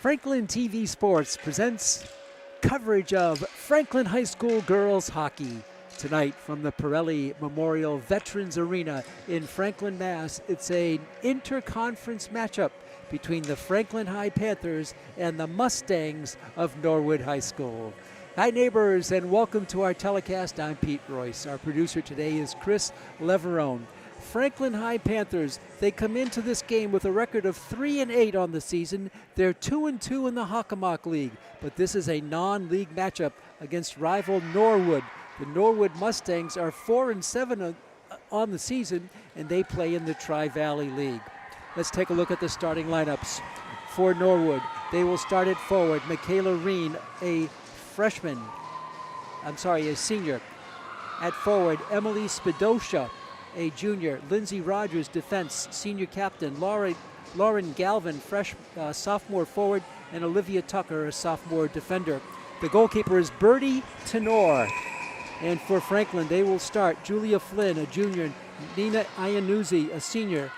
Franklin TV Sports presents coverage of Franklin High School girls hockey. Tonight from the Pirelli Memorial Veterans Arena in Franklin, Mass. It's an interconference matchup between the Franklin High Panthers and the Mustangs of Norwood High School. Hi neighbors, and welcome to our telecast. I'm Pete Royce. Our producer today is Chris Leverone. Franklin High Panthers, they come into this game with a record of 3-8 on the season. They're 2-2 in the Hockomock League, but this is a non-league matchup against rival Norwood. The Norwood Mustangs are 4-7 on the season, and they play in the Tri-Valley League. Let's take a look at the starting lineups. For Norwood, they will start at forward. Michaela Reen, a senior. At forward, Emily Spadosha, a junior. Lindsay Rogers, defense, senior captain. Lauren Galvin, sophomore forward, and Olivia Tucker, a sophomore defender. The goalkeeper is Birdie Tenor. And for Franklin, they will start Julia Flynn, a junior. Nina Iannuzzi, a senior.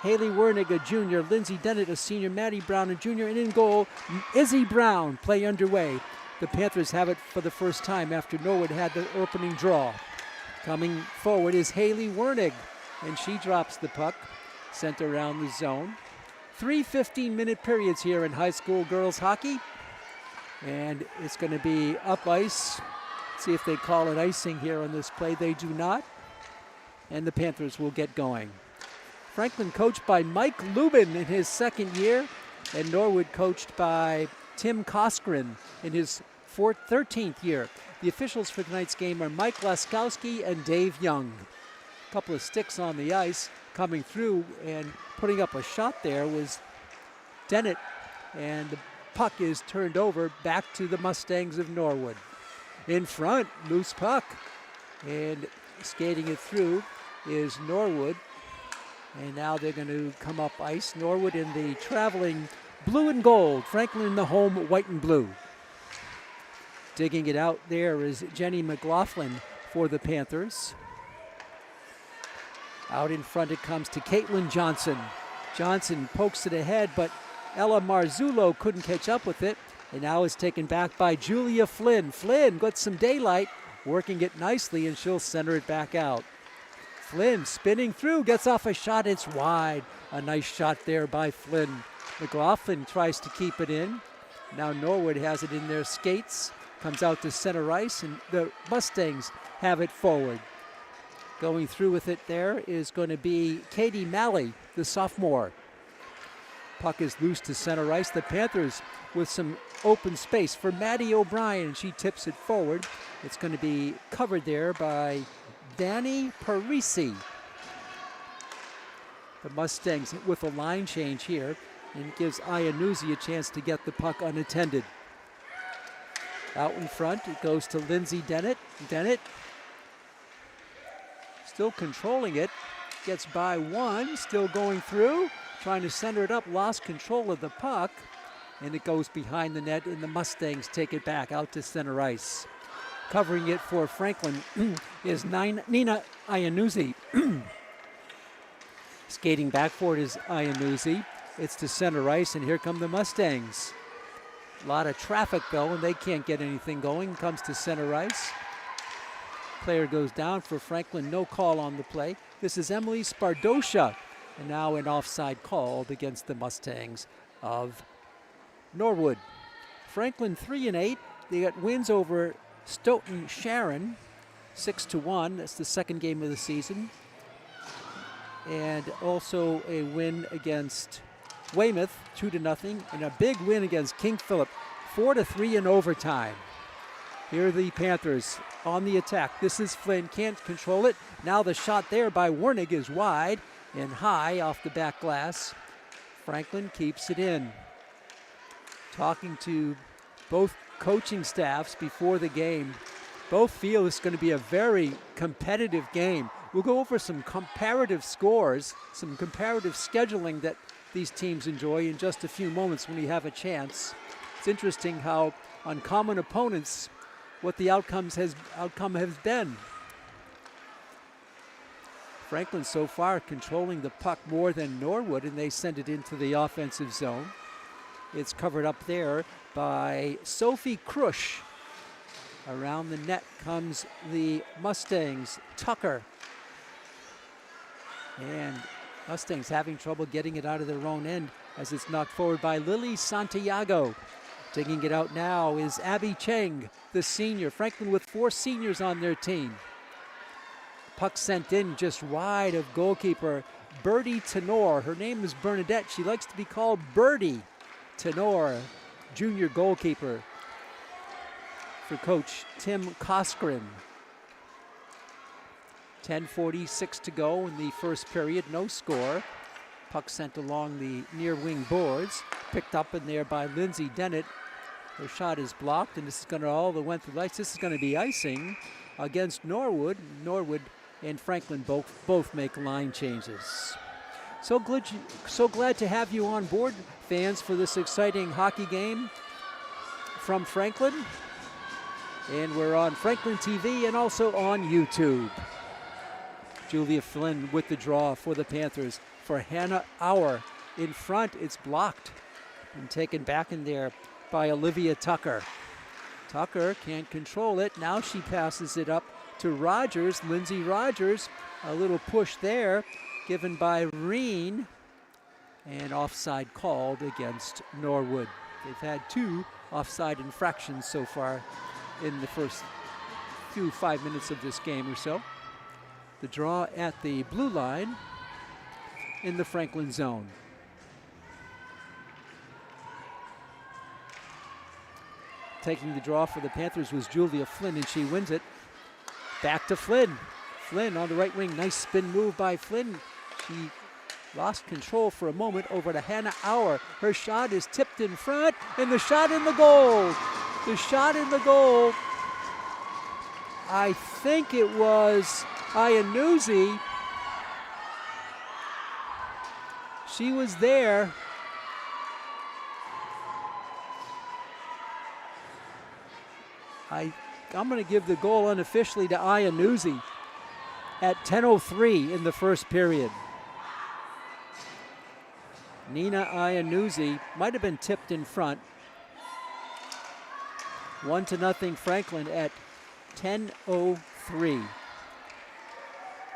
Haley Wernig, a junior. Lindsay Dennett, a senior. Maddie Brown, a junior. And in goal, Izzy Brown. Play underway. The Panthers have it for the first time after Norwood had the opening draw. Coming forward is Haley Wernig, and she drops the puck, sent around the zone. 3 15-minute periods here in high school girls hockey, and it's going to be up ice. See if they call it icing here on this play. They do not, and the Panthers will get going. Franklin coached by Mike Lubin in his second year, and Norwood coached by Tim Koskren in his 13th year. The officials for tonight's game are Mike Laskowski and Dave Young. A couple of sticks on the ice. Coming through and putting up a shot there was Dennett, and the puck is turned over back to the Mustangs of Norwood. In front, loose puck, and skating it through is Norwood, and now they're going to come up ice. Norwood in the traveling blue and gold, Franklin in the home white and blue. Digging it out there is Jenny McLaughlin for the Panthers. Out in front it comes to Caitlin Johnson. Johnson pokes it ahead, but Ella Marzullo couldn't catch up with it, and now is taken back by Julia Flynn. Flynn got some daylight, working it nicely, and she'll center it back out. Flynn spinning through, gets off a shot, it's wide. A nice shot there by Flynn. McLaughlin tries to keep it in. Now Norwood has it in their skates. Comes out to center ice, and the Mustangs have it forward. Going through with it there is going to be Katie Malley, the sophomore. Puck is loose to center ice. The Panthers with some open space for Maddie O'Brien, and she tips it forward. It's going to be covered there by Danny Parisi. The Mustangs with a line change here, and gives Iannuzzi a chance to get the puck unattended. Out in front, it goes to Lindsay Dennett. Dennett still controlling it, gets by one, still going through, trying to center it up, lost control of the puck, and it goes behind the net, and the Mustangs take it back out to center ice. Covering it for Franklin is Nina Iannuzzi. Skating back for it is Iannuzzi. It's to center ice, and here come the Mustangs. A lot of traffic, though, and they can't get anything going. Comes to center ice. Player goes down for Franklin. No call on the play. This is Emily Spardosha, and now an offside called against the Mustangs of Norwood. Franklin 3-8. They got wins over Stoughton Sharon, 6-1. That's the second game of the season. And also a win against Weymouth, 2-0, and a big win against King Philip, 4-3 in overtime. Here are the Panthers on the attack. This is Flynn, can't control it. Now the shot there by Wernig is wide and high off the back glass. Franklin keeps it in. Talking to both coaching staffs before the game, both feel it's going to be a very competitive game. We'll go over some comparative scores, some comparative scheduling that these teams enjoy in just a few moments when we have a chance. It's interesting how on common opponents, what the outcome has been. Franklin so far controlling the puck more than Norwood, and they send it into the offensive zone. It's covered up there by Sophie Krush. Around the net comes the Mustangs, Tucker. And Mustangs having trouble getting it out of their own end as it's knocked forward by Lily Santiago. Digging it out now is Abby Cheng, the senior. Franklin with 4 seniors on their team. Puck sent in just wide of goalkeeper Birdie Tenor. Her name is Bernadette. She likes to be called Birdie Tenor, junior goalkeeper for coach Tim Koskren. 10:46 to go in the first period, no score. Puck sent along the near wing boards, picked up in there by Lindsay Dennett. Her shot is blocked, and this is going to all the went through lights. This is going to be icing against Norwood. Norwood and Franklin both make line changes. So glad to have you on board, fans, for this exciting hockey game from Franklin. And we're on Franklin TV and also on YouTube. Julia Flynn with the draw for the Panthers for Hannah Auer. In front, it's blocked and taken back in there by Olivia Tucker. Tucker can't control it. Now she passes it up to Rogers, Lindsay Rogers. A little push there given by Reen, and offside called against Norwood. They've had 2 offside infractions so far in the first 5 minutes of this game or so. The draw at the blue line in the Franklin zone. Taking the draw for the Panthers was Julia Flynn, and she wins it. Back to Flynn. Flynn on the right wing. Nice spin move by Flynn. She lost control for a moment over to Hannah Auer. Her shot is tipped in front, and the shot in the goal. The shot in the goal. I think it was Iannuzzi. She was there. I'm going to give the goal unofficially to Iannuzzi at 10:03 in the first period. Nina Iannuzzi might have been tipped in front. 1-0 Franklin at 10:03.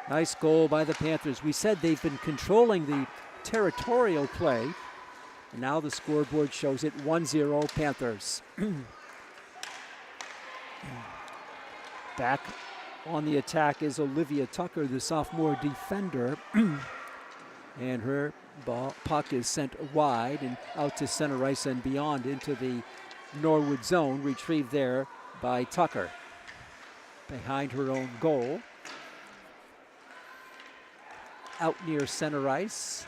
Nice goal by the Panthers. We said they've been controlling the territorial play. And now the scoreboard shows it 1-0 Panthers. Back on the attack is Olivia Tucker, the sophomore defender. And her puck is sent wide and out to center ice and beyond into the Norwood zone, retrieved there by Tucker behind her own goal. Out near center ice,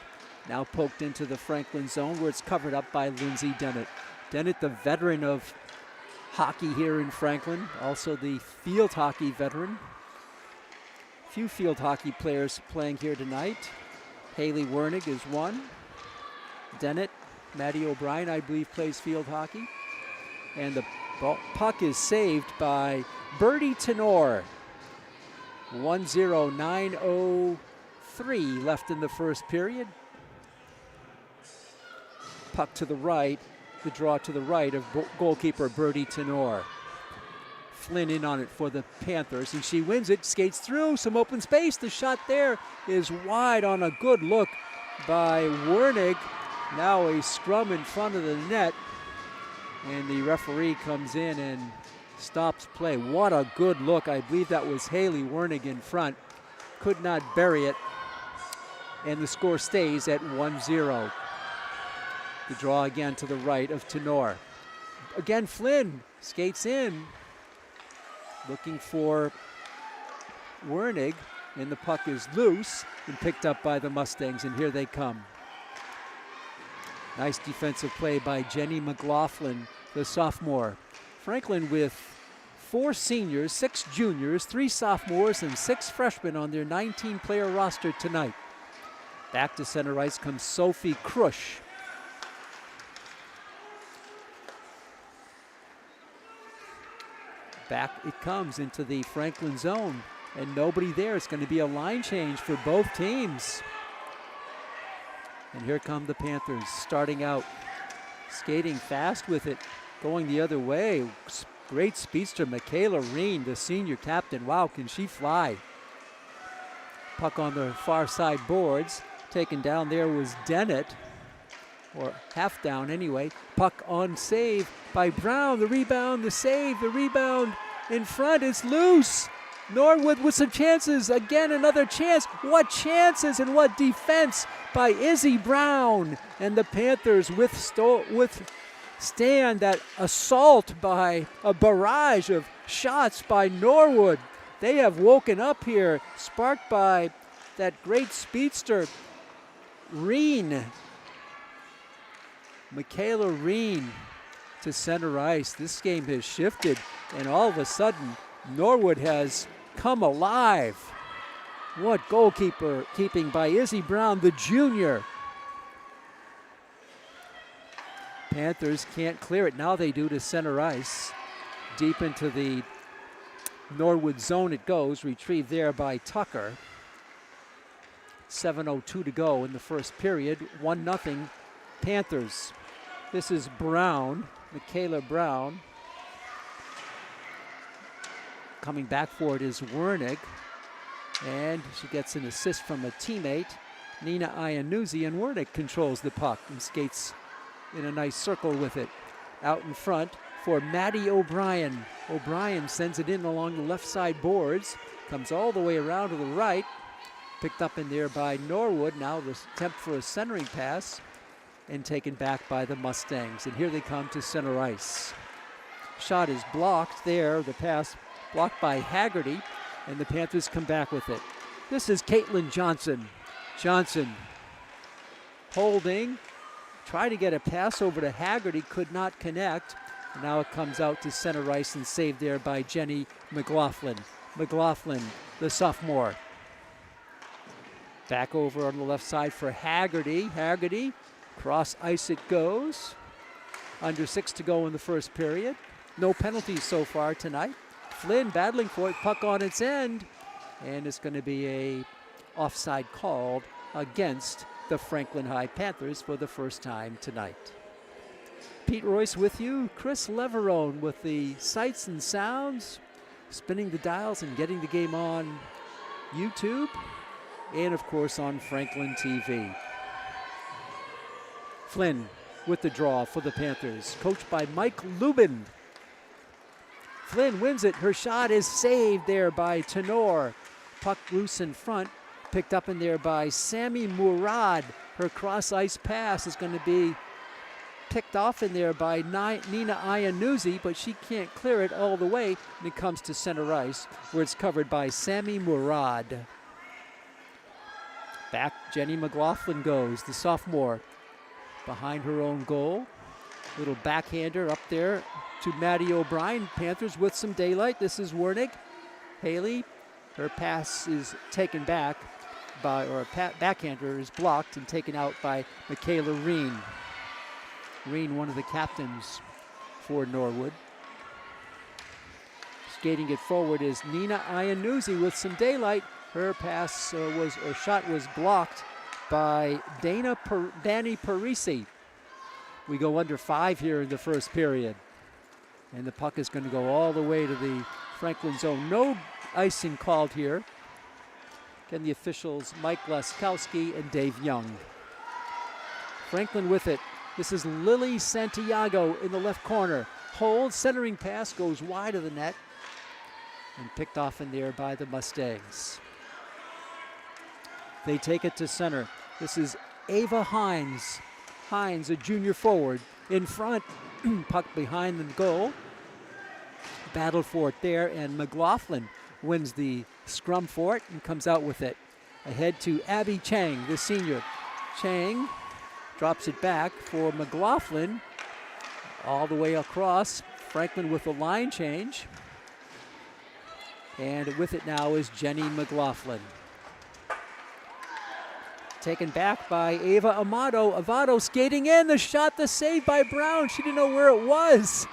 now poked into the Franklin zone where it's covered up by Lindsay Dennett. Dennett, the veteran of hockey here in Franklin, also the field hockey veteran. Few field hockey players playing here tonight. Haley Wernig is one. Dennett, Maddie O'Brien, I believe, plays field hockey. And the puck is saved by Birdie Tenor. 1-0, 9:03 left in the first period. Puck to the right, the draw to the right of goalkeeper Birdie Tenor. Flynn in on it for the Panthers, and she wins it, skates through, some open space. The shot there is wide on a good look by Wernig. Now a scrum in front of the net, and the referee comes in and stops play. What a good look. I believe that was Haley Wernig in front. Could not bury it, and the score stays at 1-0. The draw again to the right of Tenor. Again, Flynn skates in, looking for Wernig, and the puck is loose and picked up by the Mustangs, and here they come. Nice defensive play by Jenny McLaughlin, the sophomore. Franklin with 4 seniors, 6 juniors, 3 sophomores, and 6 freshmen on their 19-player roster tonight. Back to center ice comes Sophie Krush. Back it comes into the Franklin zone, and nobody there. It's going to be a line change for both teams. And here come the Panthers, starting out Skating fast with it, going the other way. Great speedster, Michaela Reen, the senior captain. Wow, can she fly? Puck on the far side boards. Taken down there was Dennett, or half down anyway. Puck on save by Brown. The rebound, the save, the rebound in front. It's loose. Norwood with some chances. Again, another chance. What chances and what defense by Izzy Brown. And the Panthers withstand that assault by a barrage of shots by Norwood. They have woken up here, sparked by that great speedster, Reen. Michaela Reen to center ice. This game has shifted, and all of a sudden, Norwood has come alive. What goalkeeping by Izzy Brown, the junior. Panthers can't clear it. Now they do to center ice. Deep into the Norwood zone it goes, retrieved there by Tucker. 7:02 to go in the first period, 1-0 Panthers. This is Brown, Michaela Brown. Coming back for it is Wernig, and she gets an assist from a teammate, Nina Iannuzzi, and Wernig controls the puck and skates in a nice circle with it. Out in front for Maddie O'Brien. O'Brien sends it in along the left side boards, comes all the way around to the right, picked up in there by Norwood. Now the attempt for a centering pass and taken back by the Mustangs. And here they come to center ice. Shot is blocked there, the pass blocked by Haggerty, and the Panthers come back with it. This is Caitlin Johnson. Johnson holding, tried to get a pass over to Haggerty, could not connect. Now it comes out to center ice and saved there by Jenny McLaughlin. McLaughlin, the sophomore. Back over on the left side for Haggerty. Haggerty, cross ice it goes. Under 6 to go in the first period. No penalties so far tonight. Flynn battling for it, puck on its end. And it's going to be a offside called against the Franklin High Panthers for the first time tonight. Pete Royce with you, Chris Leverone with the sights and sounds, spinning the dials and getting the game on YouTube and of course on Franklin TV. Flynn with the draw for the Panthers, coached by Mike Lubin. Flynn wins it, her shot is saved there by Tenor. Puck loose in front, picked up in there by Sammy Murad. Her cross ice pass is going to be picked off in there by Nina Iannuzzi, but she can't clear it all the way, and it comes to center ice, where it's covered by Sammy Murad. Back Jenny McLaughlin goes, the sophomore, behind her own goal. Little backhander up there to Maddie O'Brien. Panthers with some daylight. This is Wernig. Haley, her pass is taken back by, or a backhander is blocked and taken out by Michaela Reen. Reen, one of the captains for Norwood. Skating it forward is Nina Iannuzzi with some daylight. Her pass shot was blocked by Danny Parisi. We go under 5 here in the first period. And the puck is going to go all the way to the Franklin zone. No icing called here. Again, the officials, Mike Laskowski and Dave Young. Franklin with it. This is Lily Santiago in the left corner. Hold, centering pass goes wide of the net and picked off in there by the Mustangs. They take it to center. This is Ava Hines. Hines, a junior forward, in front. Puck behind the goal. Battled for it there, and McLaughlin wins the scrum for it and comes out with it. Ahead to Abby Chang, the senior. Chang drops it back for McLaughlin. All the way across. Franklin with the line change. And with it now is Jenny McLaughlin. Taken back by Ava Amato. Avato skating in. The shot, the save by Brown. She didn't know where it was.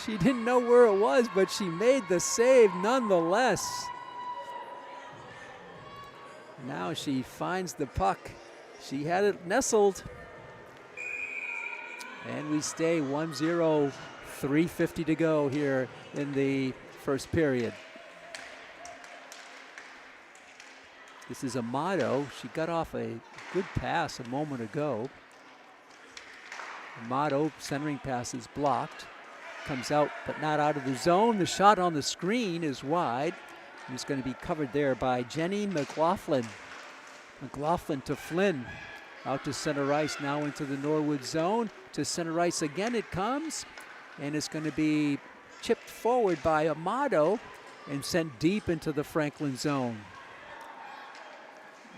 She didn't know where it was, but she made the save nonetheless. Now she finds the puck. She had it nestled. And we stay 1-0, 3:50 to go here in the first period. This is Amato. She got off a good pass a moment ago. Amato, centering pass is blocked. Comes out, but not out of the zone. The shot on the screen is wide. It's going to be covered there by Jenny McLaughlin. McLaughlin to Flynn. Out to center ice, now into the Norwood zone. To center ice again it comes. And it's going to be chipped forward by Amato and sent deep into the Franklin zone.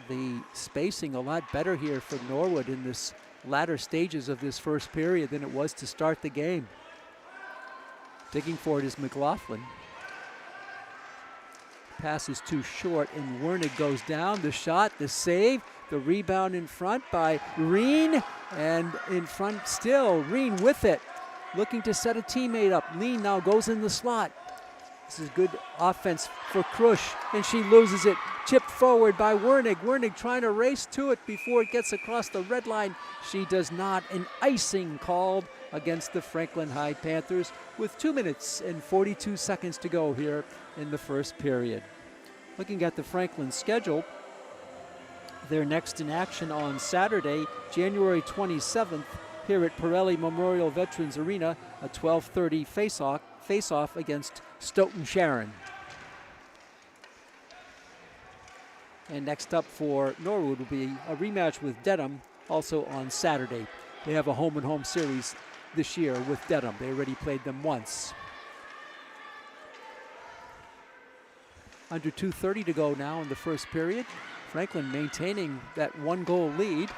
The spacing a lot better here for Norwood in this latter stages of this first period than it was to start the game. Digging for it is McLaughlin. Pass is too short and Wernig goes down. The shot, the save, the rebound in front by Reen, and in front still, Reen with it. Looking to set a teammate up. Lean now goes in the slot. This is good offense for Krush, and she loses it. Chipped forward by Wernig. Wernig trying to race to it before it gets across the red line. She does not. An icing called against the Franklin High Panthers with 2 minutes and 42 seconds to go here in the first period. Looking at the Franklin schedule, they're next in action on Saturday, January 27th, here at Pirelli Memorial Veterans Arena, a 12:30 face-off against Stoughton Sharon. And next up for Norwood will be a rematch with Dedham, also on Saturday. They have a home-and-home series this year with Dedham. They already played them once. Under 2:30 to go now in the first period. Franklin maintaining that 1-goal lead.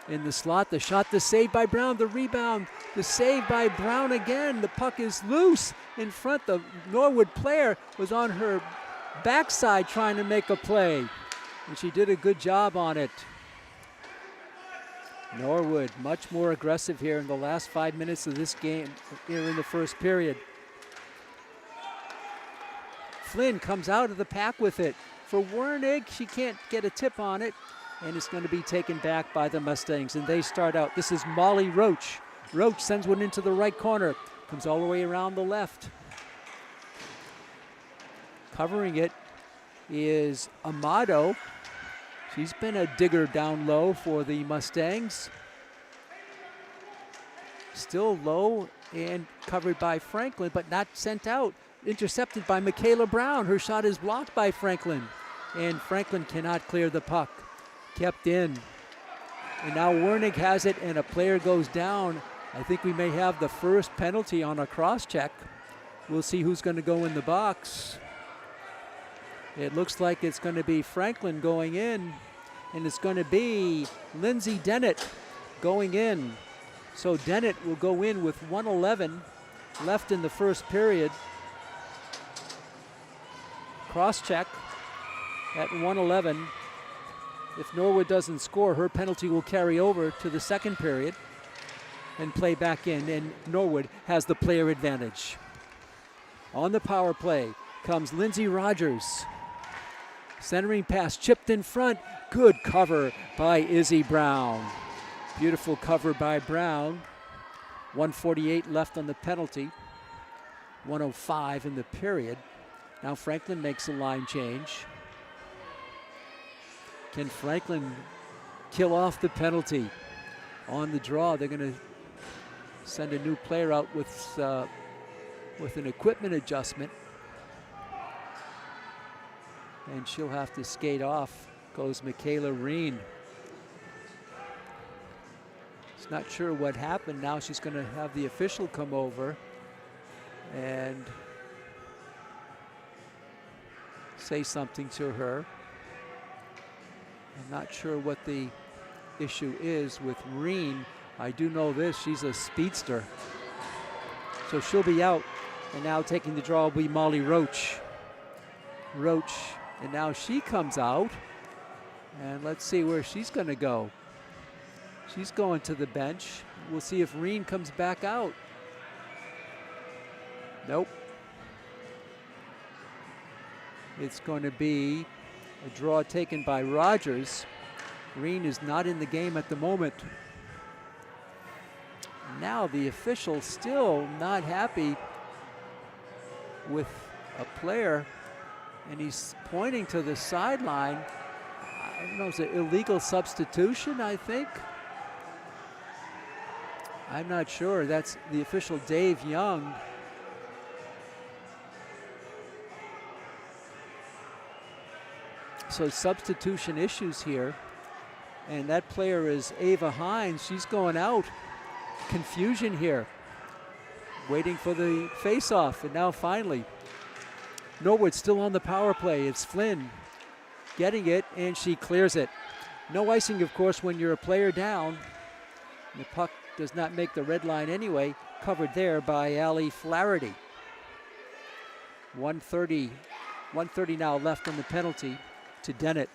In the slot, the shot, the save by Brown, the rebound, the save by Brown again. The puck is loose in front. The Norwood player was on her backside trying to make a play, and she did a good job on it. Norwood much more aggressive here in the last 5 minutes of this game here in the first period. Flynn comes out of the pack with it. For Wernig, she can't get a tip on it, and it's going to be taken back by the Mustangs, and they start out. This is Molly Roach. Roach sends one into the right corner, comes all the way around the left. Covering it is Amato. She's been a digger down low for the Mustangs. Still low and covered by Franklin, but not sent out. Intercepted by Michaela Brown. Her shot is blocked by Franklin, and Franklin cannot clear the puck. Kept in. And now Wernig has it, and a player goes down. I think we may have the first penalty on a cross-check. We'll see who's going to go in the box. It looks like it's going to be Franklin going in, and it's going to be Lindsay Dennett going in. So Dennett will go in with 1:11 left in the first period. Cross-check at 1:11. If Norwood doesn't score, her penalty will carry over to the second period and play back in, and Norwood has the player advantage. On the power play comes Lindsay Rogers. Centering pass chipped in front. Good cover by Izzy Brown. Beautiful cover by Brown. 1:48 left on the penalty. 1:05 in the period. Now Franklin makes a line change. Can Franklin kill off the penalty? On the draw, they're going to send a new player out with an equipment adjustment. And she'll have to skate off. Goes Michaela Reen. She's not sure what happened. Now she's going to have the official come over and say something to her. I'm not sure what the issue is with Reen. I do know this, she's a speedster. So she'll be out, and now taking the draw will be Molly Roach. Roach, and now she comes out, and let's see where she's gonna go. She's going to the bench. We'll see if Reen comes back out. Nope. It's going to be a draw taken by Rogers. Reen is not in the game at the moment. Now the official still not happy with a player, and he's pointing to the sideline. I don't know, it's an illegal substitution, I think. I'm not sure. That's the official, Dave Young. So substitution issues here. And that player is Ava Hines. She's going out. Confusion here. Waiting for the face-off. And now finally, Norwood still on the power play. It's Flynn getting it, and she clears it. No icing, of course, when you're a player down. The puck does not make the red line anyway. Covered there by Allie Flaherty. 1:30 now left on the penalty to Dennett.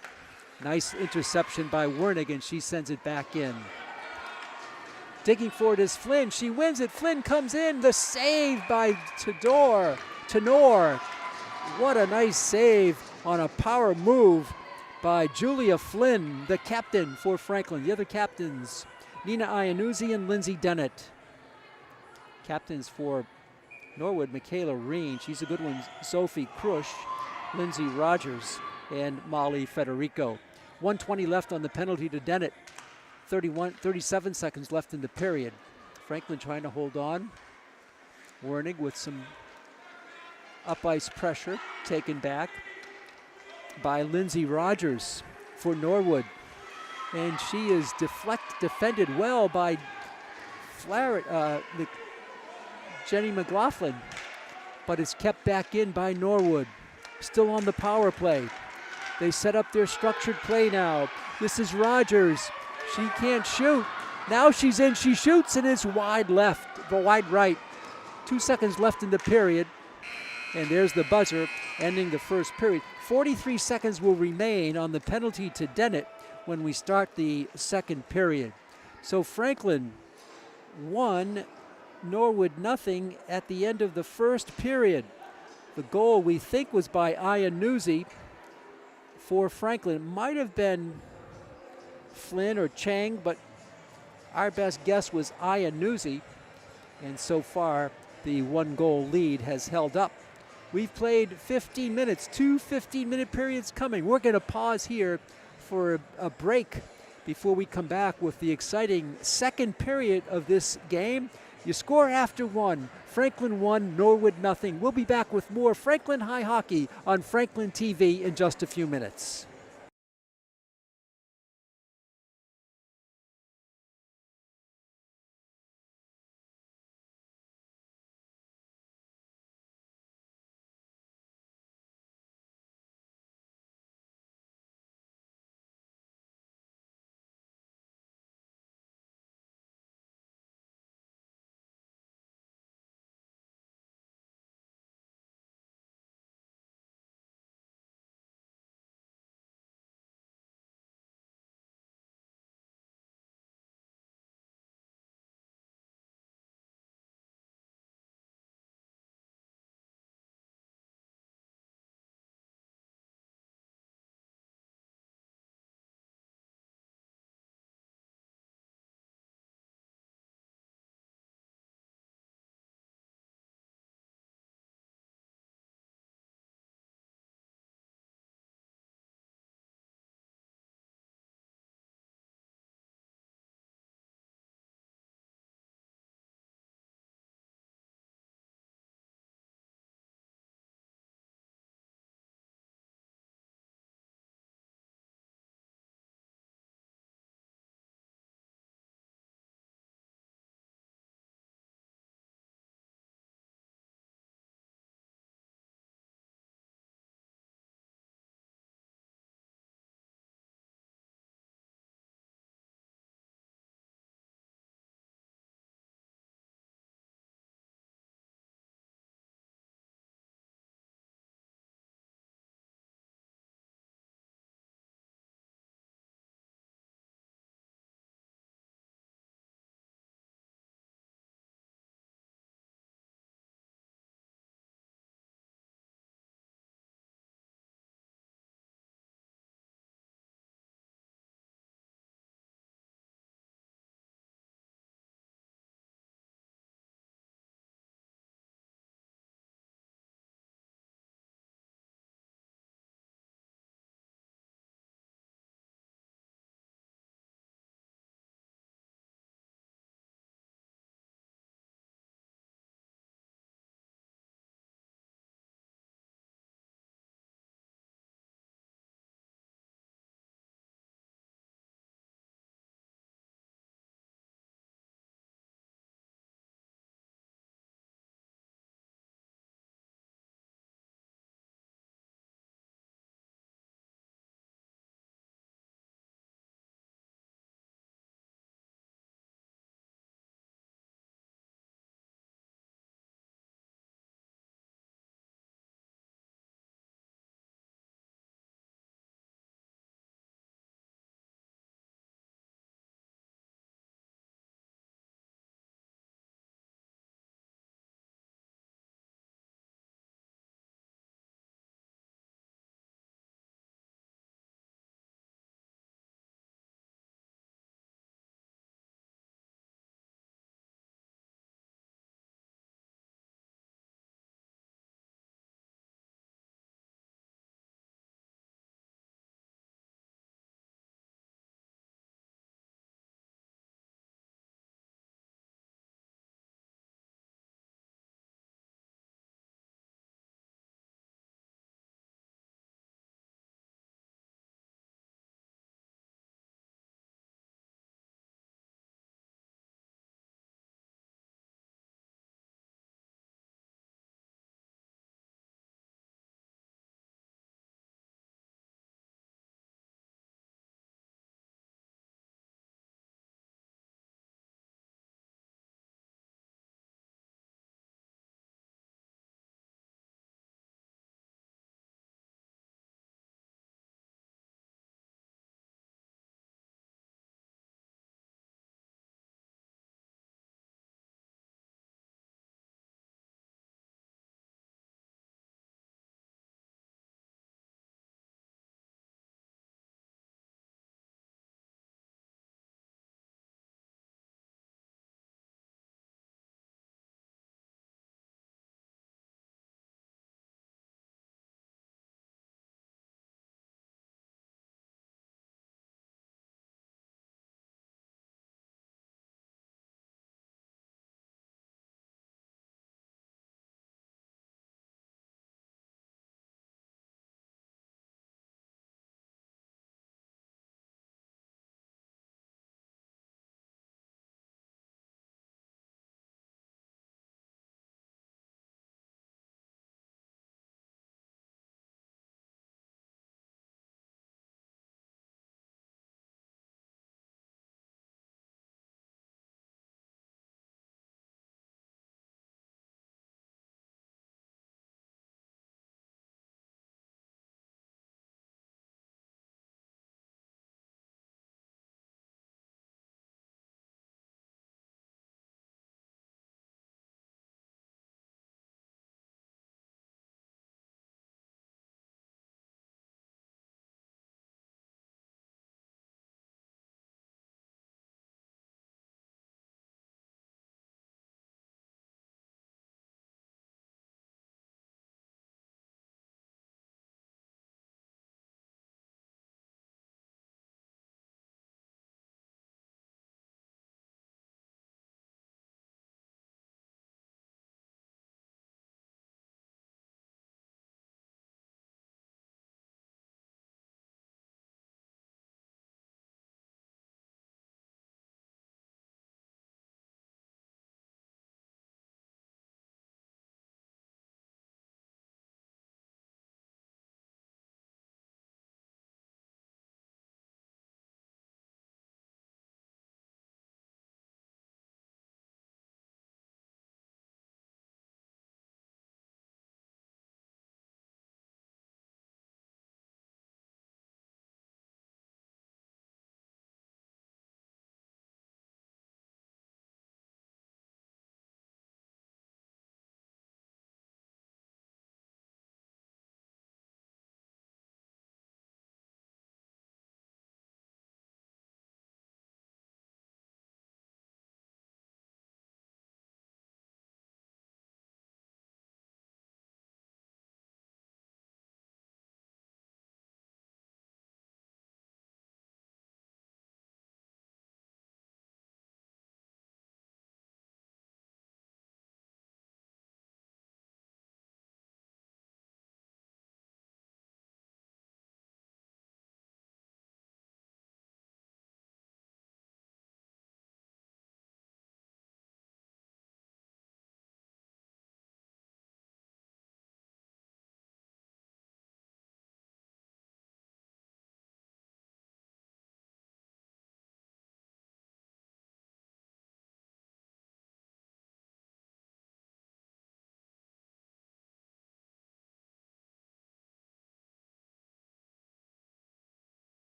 Nice interception by Wernig, and she sends it back in. Digging for it is Flynn. She wins it. Flynn comes in. The save by Tenor. What a nice save on a power move by Julia Flynn, the captain for Franklin. The other captains, Nina Iannuzzi and Lindsay Dennett. Captains for Norwood, Michaela Reen. She's a good one. Sophie Krush, Lindsay Rogers, and Molly Federico. 1:20 left on the penalty to Dennett. 37 seconds left in the period. Franklin trying to hold on. Wernig with some up ice pressure, taken back by Lindsay Rogers for Norwood. And she is defended well by Jenny McLaughlin, but it's kept back in by Norwood. Still on the power play. They set up their structured play now. This is Rogers. She can't shoot. Now she's in, she shoots, and it's wide left, the wide right. 2 seconds left in the period. And there's the buzzer ending the first period. 43 seconds will remain on the penalty to Dennett when we start the second period. So Franklin 1, Norwood 0 at the end of the first period. The goal we think was by Iannuzzi for Franklin. Might have been Flynn or Chang, but our best guess was Iannuzzi. And so far, the 1-goal lead has held up. We've played 15 minutes, 2 15-minute periods coming. We're going to pause here for a break before we come back with the exciting second period of this game. You score after 1. Franklin 1, Norwood 0. We'll be back with more Franklin High Hockey on Franklin TV in just a few minutes.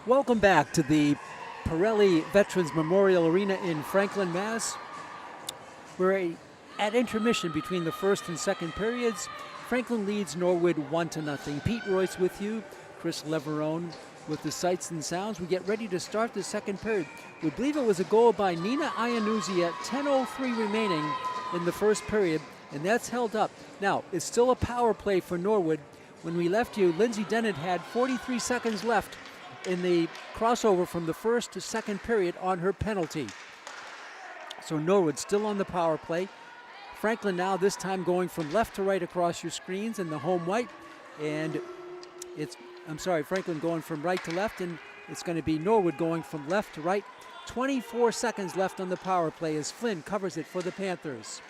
Welcome back to the Pirelli Veterans Memorial Arena in Franklin, Mass. We're at intermission between the first and second periods. Franklin leads Norwood 1-0. Pete Royce with you, Chris Leverone with the sights and sounds. We get ready to start the second period. We believe it was a goal by Nina Iannuzzi at 10:03 remaining in the first period, and that's held up. Now, it's still a power play for Norwood. When we left you, Lindsay Dennett had 43 seconds left in the crossover from the first to second period on her penalty. So Norwood still on the power play. Franklin now this time going from left to right across your screens in the home white. And Franklin going from right to left, and it's going to be Norwood going from left to right. 24 seconds left on the power play as Flynn covers it for the Panthers.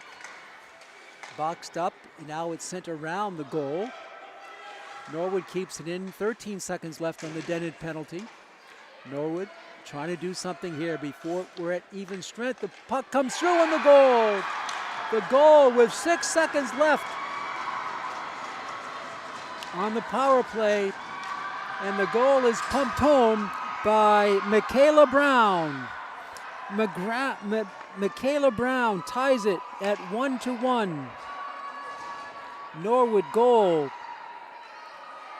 Boxed up, and now it's sent around the goal. Norwood keeps it in, 13 seconds left on the Dennett penalty. Norwood trying to do something here before we're at even strength. The puck comes through on the goal. The goal with 6 seconds left on the power play. And the goal is pumped home by Michaela Brown. Michaela Brown ties it at 1-1. Norwood goal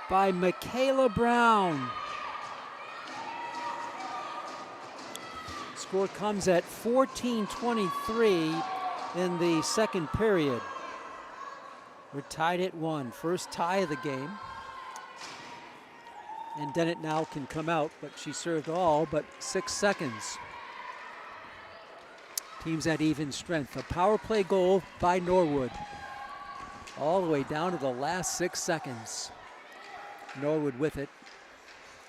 by Michaela Brown. Score comes at 14:23 in the second period. We're tied at 1. First tie of the game. And Dennett now can come out, but she served all but 6 seconds. Teams at even strength. A power play goal by Norwood. All the way down to the last 6 seconds. Norwood with it.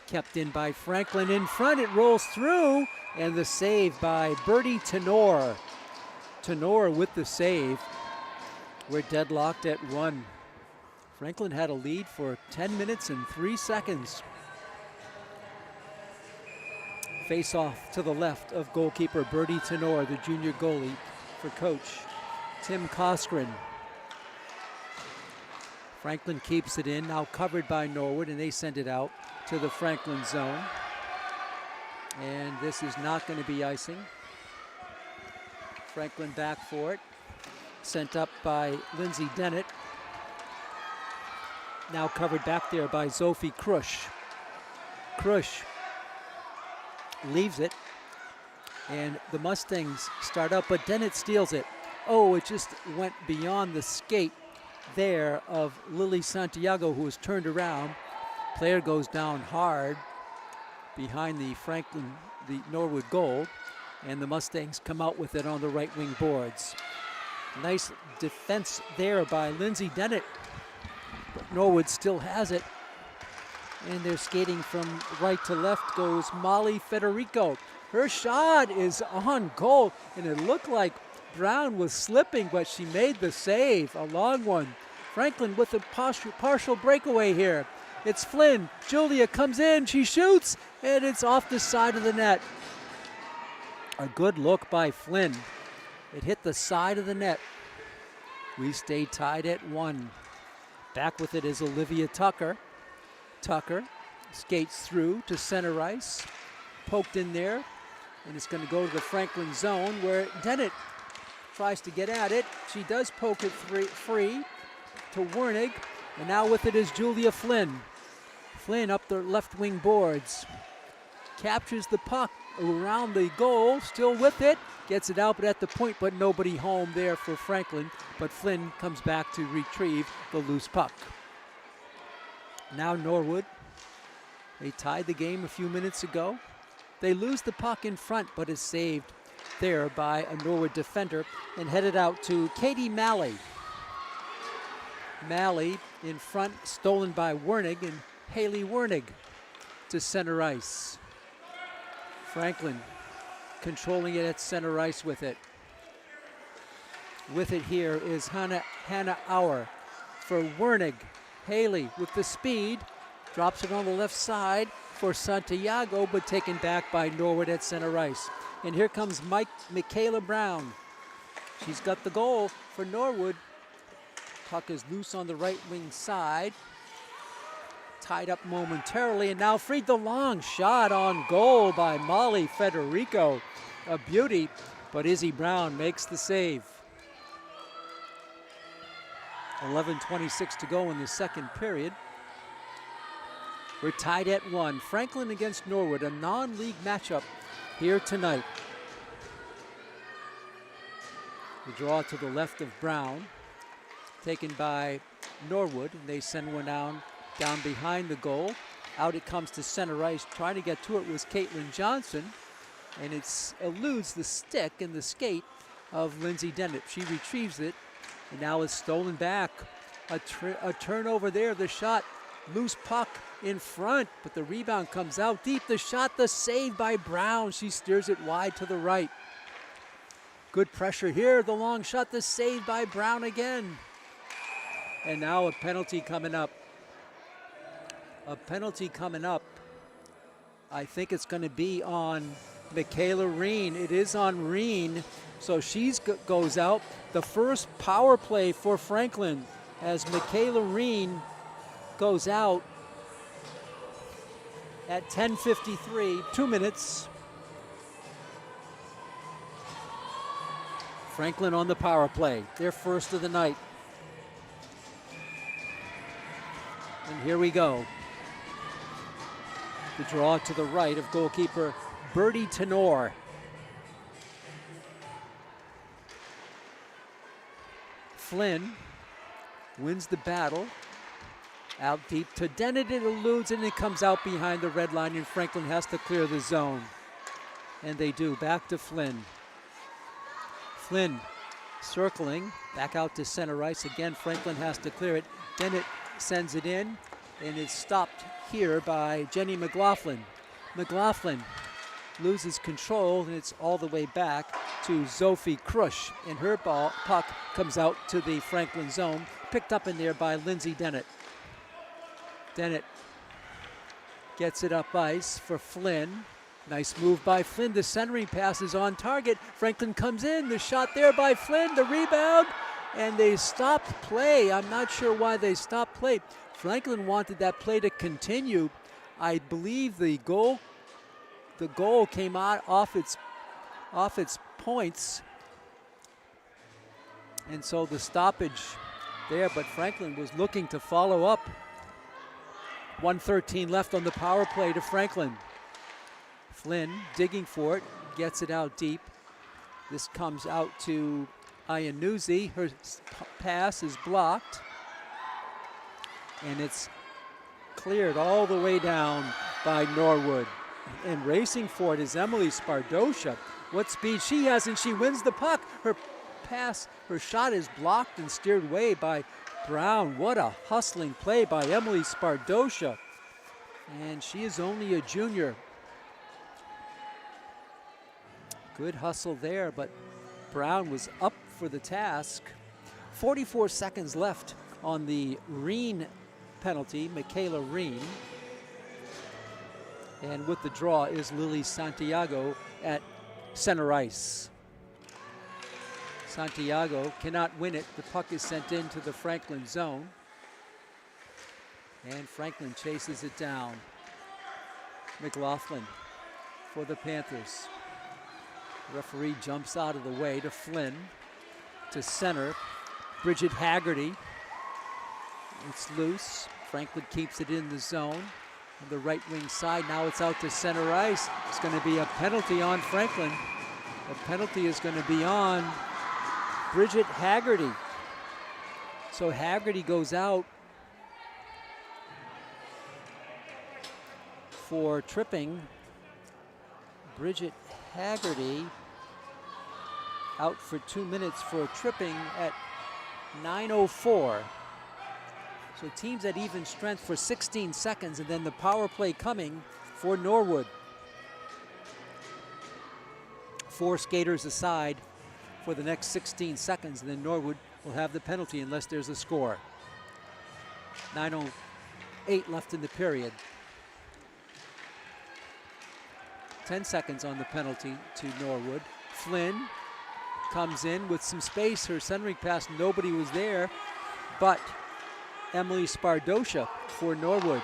Kept in by Franklin in front. It rolls through. And the save by Bertie Tenor. Tenor with the save. We're deadlocked at 1. Franklin had a lead for 10 minutes and 3 seconds. Face off to the left of goalkeeper Bertie Tenor, the junior goalie for coach Tim Coskren. Franklin keeps it in, now covered by Norwood, and they send it out to the Franklin zone. And this is not going to be icing. Franklin back for it. Sent up by Lindsay Dennett. Now covered back there by Sophie Krush. Krush leaves it. And the Mustangs start up, but Dennett steals it. Oh, it just went beyond the skate there of Lily Santiago, who was turned around. Player goes down hard behind the Norwood goal, and the Mustangs come out with it on the right wing boards. Nice defense there by Lindsay Dennett, but Norwood still has it, and they're skating from right to left goes Molly Federico. Her shot is on goal, and it looked like Brown was slipping, but she made the save, a long one. Franklin with a partial breakaway here. It's Flynn. Julia comes in, she shoots, and it's off the side of the net. A good look by Flynn. It hit the side of the net. We stay tied at 1. Back with it is Olivia Tucker. Tucker skates through to center ice. Poked in there, and it's going to go to the Franklin zone where Dennett tries to get at it. She does poke it free to Wernig, and now with it is Julia Flynn. Flynn up the left wing boards. Captures the puck around the goal, still with it. Gets it out, but at the point, but nobody home there for Franklin. But Flynn comes back to retrieve the loose puck. Now Norwood. They tied the game a few minutes ago. They lose the puck in front, but is saved there by a Norwood defender and headed out to Katie Malley. Malley in front, stolen by Wernig, and Haley Wernig to center ice. Franklin controlling it at center ice with it. With it here is Hannah Auer for Wernig. Haley with the speed, drops it on the left side for Santiago, but taken back by Norwood at center ice. And here comes Michaela Brown. She's got the goal for Norwood. Puck is loose on the right wing side. tied up momentarily, and now freed. The long shot on goal by Molly Federico. A beauty, but Izzy Brown makes the save. 11:26 to go in the second period. We're tied at 1. Franklin against Norwood, a non-league matchup here tonight. The draw to the left of Brown, taken by Norwood, and they send one down behind the goal. Out it comes to center ice. Trying to get to it was Caitlin Johnson, and it eludes the stick and the skate of Lindsay Dennett. She retrieves it, and now it's stolen back. A turnover there. The shot, loose puck in front, but the rebound comes out deep. The shot, the save by Brown. She steers it wide to the right. Good pressure here. The long shot, the save by Brown again. And now a penalty coming up. A penalty coming up. I think it's going to be on Michaela Reen. It is on Reen. So she goes out. The first power play for Franklin as Michaela Reen goes out at 10:53, 2 minutes. Franklin on the power play, their first of the night. And here we go. The draw to the right of goalkeeper Bertie Tenor. Flynn wins the battle. Out deep to Dennett, it eludes, and it comes out behind the red line, and Franklin has to clear the zone. And they do. Back to Flynn. Flynn circling, back out to center ice. Again, Franklin has to clear it. Dennett sends it in, and it's stopped here by Jenny McLaughlin. McLaughlin loses control, and it's all the way back to Sophie Krush, and her puck comes out to the Franklin zone, picked up in there by Lindsay Dennett. Dennett gets it up ice for Flynn. Nice move by Flynn. The centering pass is on target. Franklin comes in. The shot there by Flynn. The rebound. And they stopped play. I'm not sure why they stopped play. Franklin wanted that play to continue. I believe the goal came out off its points. And so the stoppage there, but Franklin was looking to follow up. 1:13 left on the power play to Franklin. Flynn digging for it, gets it out deep. This comes out to Iannuzzi. Her pass is blocked. And it's cleared all the way down by Norwood. And racing for it is Emily Spardosha. What speed she has, and she wins the puck. Her shot is blocked and steered away by Brown. What a hustling play by Emily Spardosha. And she is only a junior. Good hustle there, but Brown was up for the task. 44 seconds left on the Reen penalty, Michaela Reen. And with the draw is Lily Santiago at center ice. Santiago cannot win it. The puck is sent into the Franklin zone. And Franklin chases it down. McLaughlin for the Panthers. Referee jumps out of the way to Flynn, to center. Bridget Haggerty. It's loose. Franklin keeps it in the zone. On the right wing side, now it's out to center ice. It's going to be a penalty on Franklin. The penalty is going to be on Bridget Haggerty. So Haggerty goes out for tripping. Bridget Haggerty out for 2 minutes for tripping at 9:04. So teams at even strength for 16 seconds, and then the power play coming for Norwood. 4 skaters aside for the next 16 seconds, and then Norwood will have the penalty unless there's a score. 9:08 left in the period. 10 seconds on the penalty to Norwood. Flynn comes in with some space. Her centering pass, nobody was there, but Emily Spardosha for Norwood.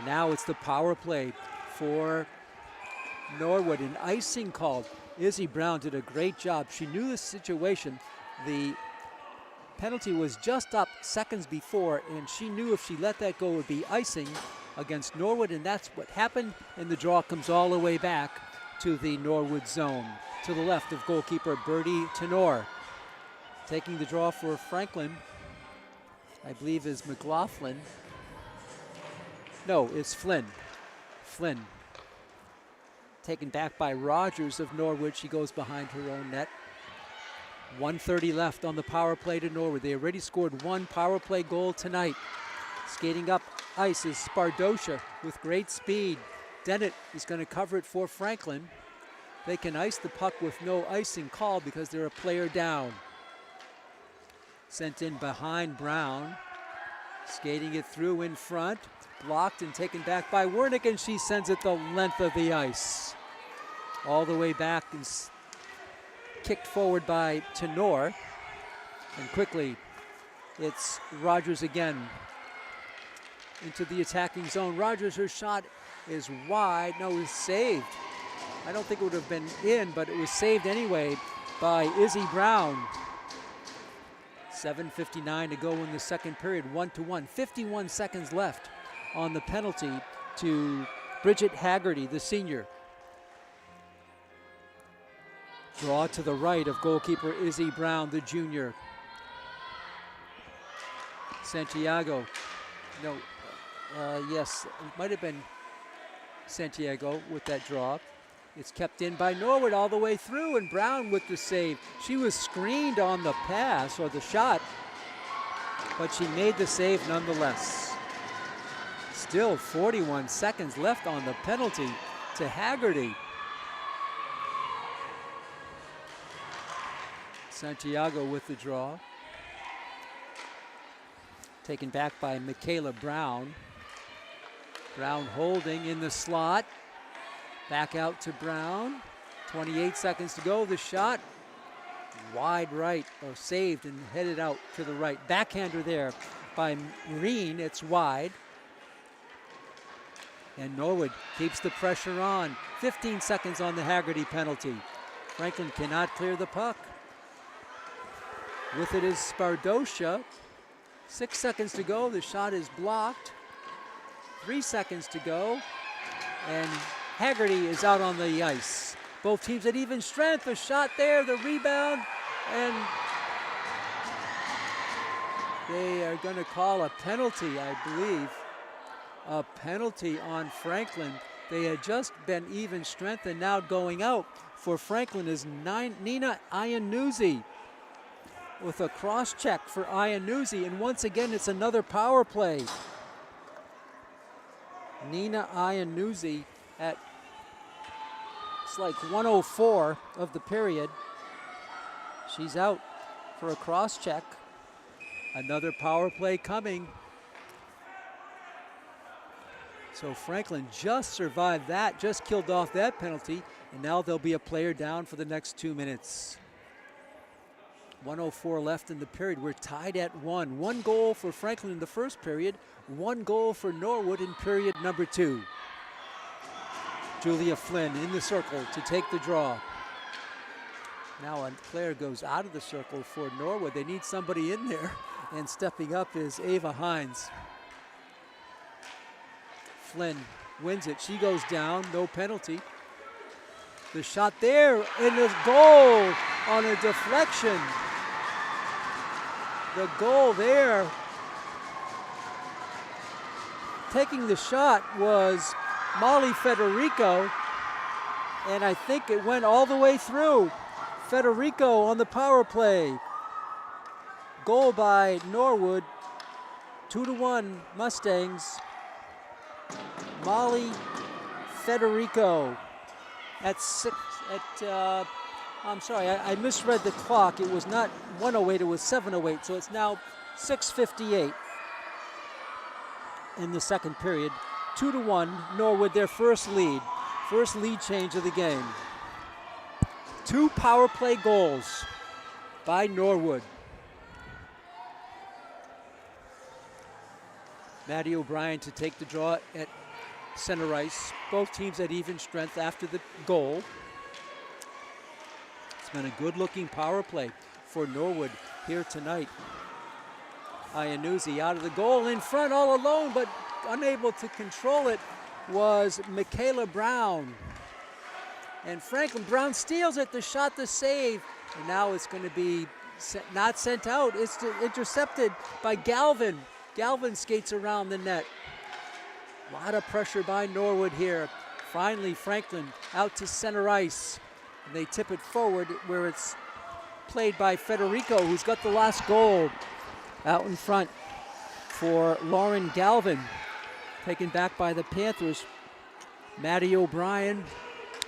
Now it's the power play for Norwood. An icing called. Izzy Brown did a great job. She knew the situation. The penalty was just up seconds before, and she knew if she let that go, it would be icing against Norwood, and that's what happened, and the draw comes all the way back to the Norwood zone. To the left of goalkeeper Bertie Tenor. Taking the draw for Franklin, I believe, is McLaughlin. No, it's Flynn. Flynn. Taken back by Rogers of Norwood. She goes behind her own net. 1:30 left on the power play to Norwood. They already scored one power play goal tonight. Skating up ice is Spardosha with great speed. Dennett is going to cover it for Franklin. They can ice the puck with no icing call because they're a player down. Sent in behind Brown. Skating it through in front. Blocked and taken back by Wernick, and she sends it the length of the ice. All the way back and kicked forward by Tenor. And quickly, it's Rogers again into the attacking zone. Rogers, her shot is wide. No, it was saved. I don't think it would have been in, but it was saved anyway by Izzy Brown. 7:59 to go in the second period, 1-1. 51 seconds left on the penalty to Bridget Haggerty, the senior. Draw to the right of goalkeeper Izzy Brown, the junior. Santiago, no, yes, it might have been Santiago with that draw. It's kept in by Norwood all the way through, and Brown with the save. She was screened on the pass or the shot, but she made the save nonetheless. Still 41 seconds left on the penalty to Haggerty. Santiago with the draw. Taken back by Michaela Brown. Brown holding in the slot. Back out to Brown. 28 seconds to go. The shot wide right, or saved and headed out to the right. Backhander there by Marine. It's wide. And Norwood keeps the pressure on. 15 seconds on the Haggerty penalty. Franklin cannot clear the puck. With it is Spardosha. 6 seconds to go. The shot is blocked. 3 seconds to go. And Haggerty is out on the ice. Both teams at even strength. The shot there, the rebound, and they are going to call a penalty, I believe. A penalty on Franklin. They had just been even strength, and now going out for Franklin is Nina Iannuzzi with a cross check for Iannuzzi, and once again it's another power play. Nina Iannuzzi at it's like 1:04 of the period. She's out for a cross check. Another power play coming. So Franklin just survived that, just killed off that penalty, and now there'll be a player down for the next 2 minutes. 1:04 left in the period. We're tied at 1. 1 goal for Franklin in the first period, 1 goal for Norwood in period number 2. Julia Flynn in the circle to take the draw. Now a player goes out of the circle for Norwood. They need somebody in there, and stepping up is Ava Hines. Flynn wins it. She goes down, no penalty. The shot there, and the goal on a deflection. The goal there. Taking the shot was Molly Federico, and I think it went all the way through. Federico on the power play. Goal by Norwood, 2-1 Mustangs. Molly Federico at six. I'm sorry, I misread the clock. It was not 1:08, it was 7:08. So it's now 6:58 in the second period. 2-1 Norwood, their first lead change of the game. 2 power play goals by Norwood. Maddie O'Brien to take the draw at center ice. Both teams at even strength after the goal. It's been a good-looking power play for Norwood here tonight. Iannuzzi out of the goal, in front all alone, but unable to control it was Michaela Brown. And Franklin Brown steals it, the shot, the save. And now it's going to be not sent out. It's intercepted by Galvin. Galvin skates around the net. A lot of pressure by Norwood here. Finally, Franklin out to center ice. And they tip it forward where it's played by Federico, who's got the last goal. Out in front for Lauren Galvin. Taken back by the Panthers. Maddie O'Brien.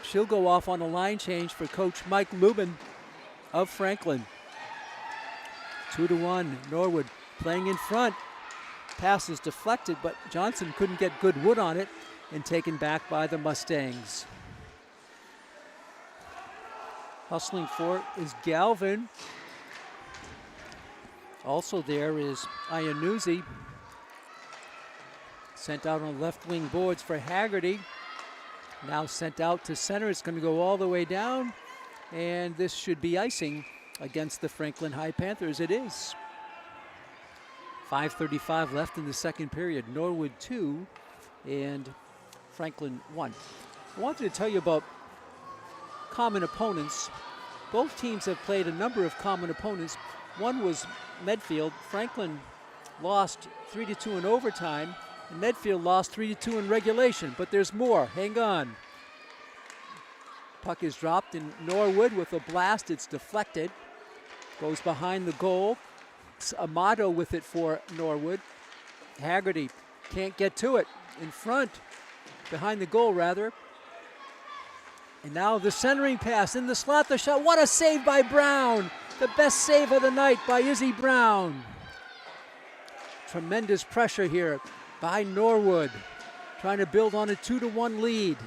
She'll go off on a line change for Coach Mike Lubin of Franklin. 2-1, Norwood playing in front. Pass is deflected, but Johnson couldn't get good wood on it, and taken back by the Mustangs. Hustling for it is Galvin. Also there is Iannuzzi. Sent out on left wing boards for Haggerty. Now sent out to center. It's going to go all the way down. And this should be icing against the Franklin High Panthers. It is. 5:35 left in the second period. Norwood 2 and Franklin 1. I wanted to tell you about common opponents. Both teams have played a number of common opponents. One was Medfield. Franklin lost 3-2 in overtime. And Medfield lost 3-2 in regulation, but there's more. Hang on. Puck is dropped in Norwood with a blast. It's deflected. Goes behind the goal. It's Amato with it for Norwood. Haggerty can't get to it. In front. Behind the goal, rather. And now the centering pass in the slot. The shot. What a save by Brown. The best save of the night by Izzy Brown. Tremendous pressure here by Norwood, trying to build on a 2-1 lead.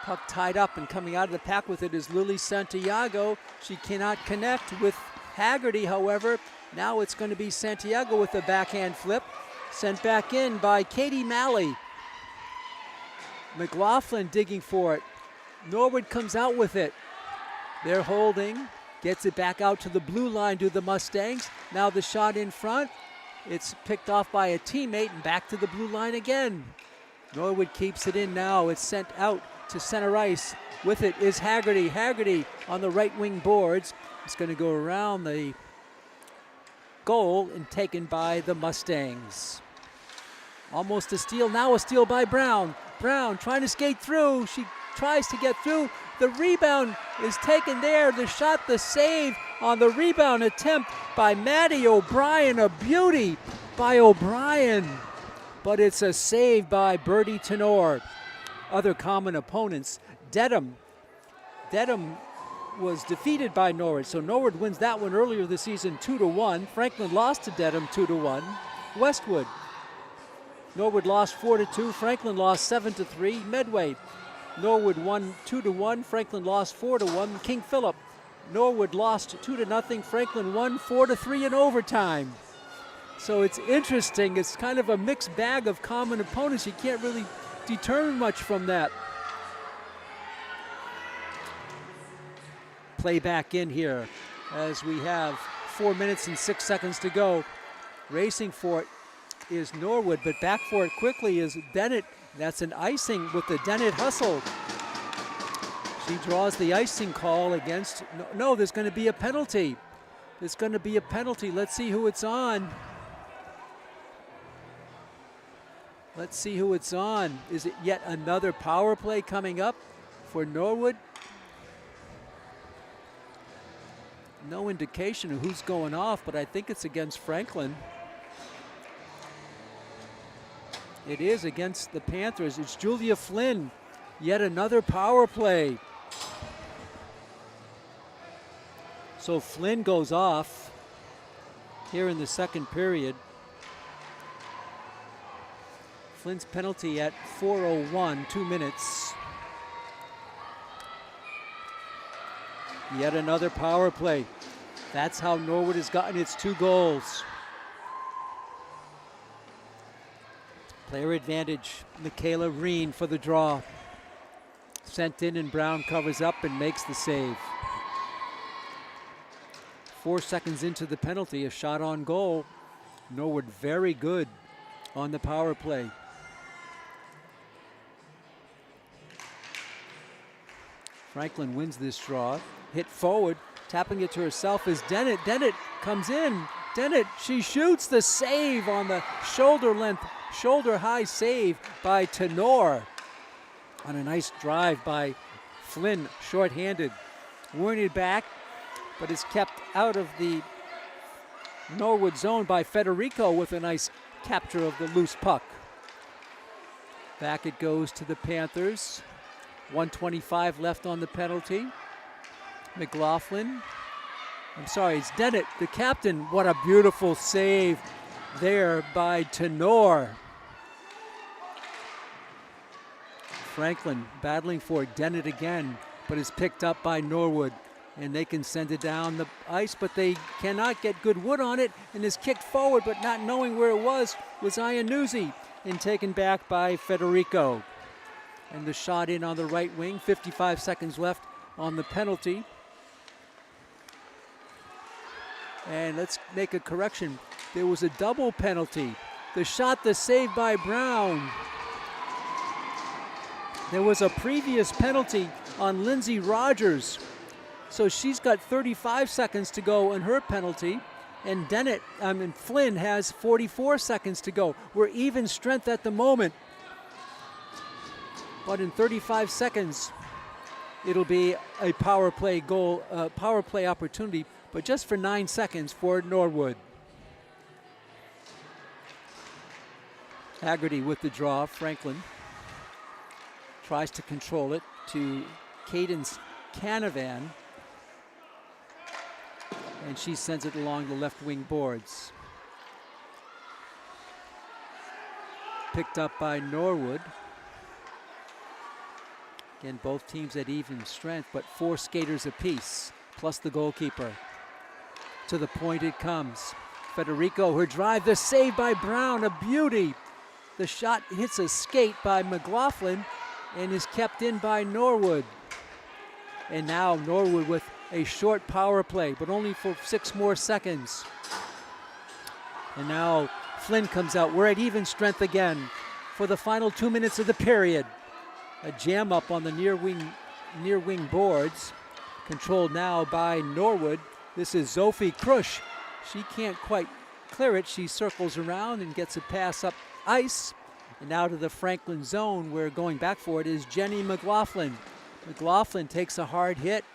Puck tied up, and coming out of the pack with it is Lily Santiago. She cannot connect with Haggerty, however. Now it's going to be Santiago with a backhand flip. Sent back in by Katie Malley. McLaughlin digging for it. Norwood comes out with it. They're holding. Gets it back out to the blue line to the Mustangs. Now the shot in front. It's picked off by a teammate and back to the blue line again. Norwood keeps it in now. It's sent out to center ice. With it is Haggerty. Haggerty on the right wing boards. It's going to go around the goal and taken by the Mustangs. Almost a steal. Now a steal by Brown. Brown trying to skate through. She tries to get through. The rebound is taken there. The shot, the save on the rebound attempt by Maddie O'Brien. A beauty by O'Brien. But it's a save by Bertie Tenor. Other common opponents, Dedham. Dedham was defeated by Norwood. So Norwood wins that one earlier this season 2-1. Franklin lost to Dedham 2-1. Westwood. Norwood lost 4-2. Franklin lost 7-3. Medway. Norwood won 2-1. Franklin lost 4-1. King Philip. Norwood lost 2-0. Franklin won 4-3 in overtime. So it's interesting. It's kind of a mixed bag of common opponents. You can't really determine much from that. Play back in here as we have 4 minutes and 6 seconds to go. Racing for it is Norwood, but back for it quickly is Dennett. That's an icing with the Dennett hustle. She draws the icing call against, no, there's going to be a penalty. There's going to be a penalty. Let's see who it's on. Let's see who it's on. Is it yet another power play coming up for Norwood? No indication of who's going off, but I think it's against Franklin. It is against the Panthers. It's Julia Flynn. Yet another power play. So Flynn goes off here in the second period. Flynn's penalty at 4:01, 2 minutes. Yet another power play. That's how Norwood has gotten its 2 goals. Player advantage, Michaela Reen for the draw. Sent in and Brown covers up and makes the save. 4 seconds into the penalty, a shot on goal. Norwood very good on the power play. Franklin wins this draw. Hit forward, tapping it to herself is Dennett. Dennett comes in. Dennett, she shoots the save on the shoulder high save by Tenor. On a nice drive by Flynn, shorthanded. Warned back, but is kept out of the Norwood zone by Federico with a nice capture of the loose puck. Back it goes to the Panthers. 1:25 left on the penalty. McLaughlin. I'm sorry, it's Dennett, the captain. What a beautiful save there by Tenor. Franklin battling for Dennett again, but is picked up by Norwood. And they can send it down the ice, but they cannot get good wood on it, and is kicked forward, but not knowing where it was Iannuzzi, and taken back by Federico. And the shot in on the right wing, 55 seconds left on the penalty. And let's make a correction. There was a double penalty. The shot, the save by Brown. There was a previous penalty on Lindsay Rogers. So she's got 35 seconds to go in her penalty, and Flynn has 44 seconds to go. We're even strength at the moment. But in 35 seconds, it'll be a power play goal, power play opportunity, but just for 9 seconds for Norwood. Haggerty with the draw. Franklin tries to control it to Cadence Canavan. And she sends it along the left wing boards. Picked up by Norwood. Again, both teams at even strength, but 4 skaters apiece, plus the goalkeeper. To the point it comes. Federico, her drive, the save by Brown, a beauty. The shot hits a skate by McLaughlin and is kept in by Norwood. And now Norwood with a short power play, but only for 6 more seconds. And now Flynn comes out. We're at even strength again for the final 2 minutes of the period. A jam up on the near wing boards, controlled now by Norwood. This is Sophie Krush. She can't quite clear it. She circles around and gets a pass up ice. And now to the Franklin zone, where going back for it is Jenny McLaughlin. McLaughlin takes a hard hit,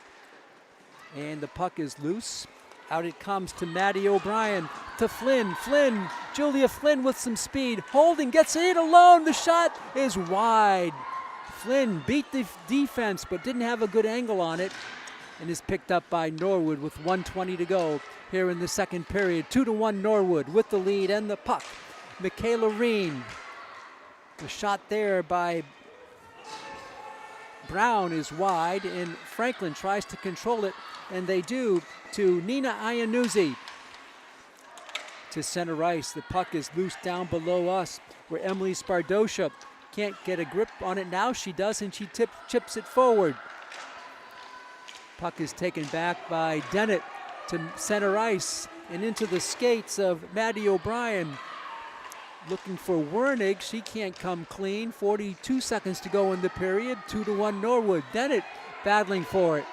and the puck is loose. Out it comes to Maddie O'Brien, to Flynn. Julia Flynn with some speed. Holding, gets it alone. The shot is wide. Flynn beat the defense, but didn't have a good angle on it, and is picked up by Norwood with 1:20 to go here in the second period. 2-1 Norwood with the lead and the puck. Michaela Reen. The shot there by Brown is wide, and Franklin tries to control it, and they do, to Nina Iannuzzi. To center ice, the puck is loose down below us, where Emily Spardosha can't get a grip on it. Now she does, and she chips it forward. Puck is taken back by Dennett to center ice and into the skates of Maddie O'Brien. Looking for Wernig, she can't come clean. 42 seconds to go in the period. 2-1 Norwood. Dennett battling for it.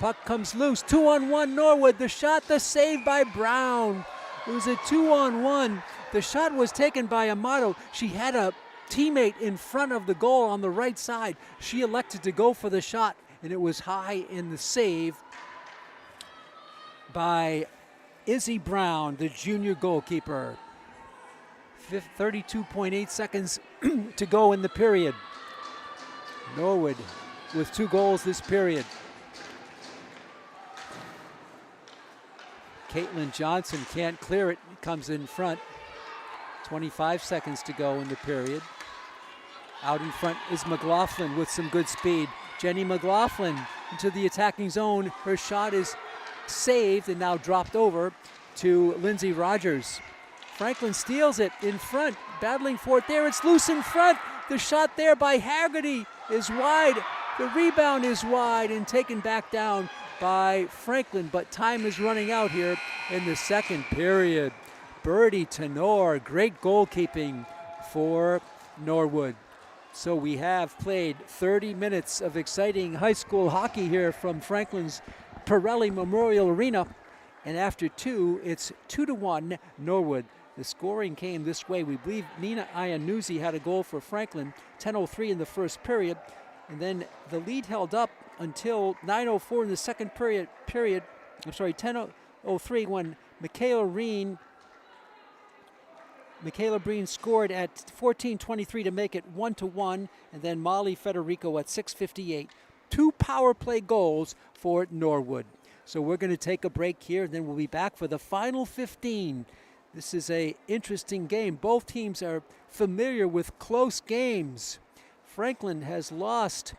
Puck comes loose. 2-on-1 Norwood. The shot, the save by Brown. It was a 2-on-1. The shot was taken by Amato. She had a teammate in front of the goal on the right side. She elected to go for the shot, and it was high in the save by Izzy Brown, the junior goalkeeper. 32.8 seconds to go in the period. Norwood with 2 goals this period. Caitlin Johnson can't clear it, comes in front. 25 seconds to go in the period. Out in front is McLaughlin with some good speed. Jenny McLaughlin into the attacking zone. Her shot is saved and now dropped over to Lindsay Rogers. Franklin steals it in front. battling for it there. It's loose in front. The shot there by Haggerty is wide. The rebound is wide and taken back down by Franklin, but time is running out here in the second period. Birdie Tenor, great goalkeeping for Norwood. So we have played 30 minutes of exciting high school hockey here from Franklin's Pirelli Memorial Arena. And after two, it's 2-1 Norwood. The scoring came this way. We believe Nina Iannuzzi had a goal for Franklin, 10:03 in the first period. And then the lead held up until 9:04 in the second period. 10:03 when Michaela Breen scored at 14:23 to make it 1-1, and then Molly Federico at 6:58. 2 power play goals for Norwood. So we're going to take a break here, and then we'll be back for the final 15. This is an interesting game. Both teams are familiar with close games. Franklin has lost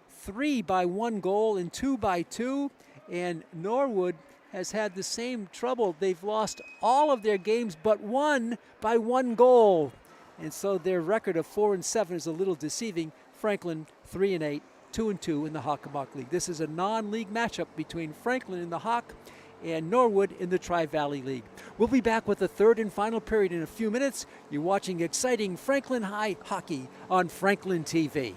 3 by 1 goal and 2 by 2, and Norwood has had the same trouble. They've lost all of their games but one by 1 goal. And so their record of 4-7 is a little deceiving. Franklin 3-8, 2-2 in the Hockomock League. This is a non-league matchup between Franklin in the Hawk and Norwood in the Tri-Valley League. We'll be back with the third and final period in a few minutes. You're watching exciting Franklin High hockey on Franklin TV.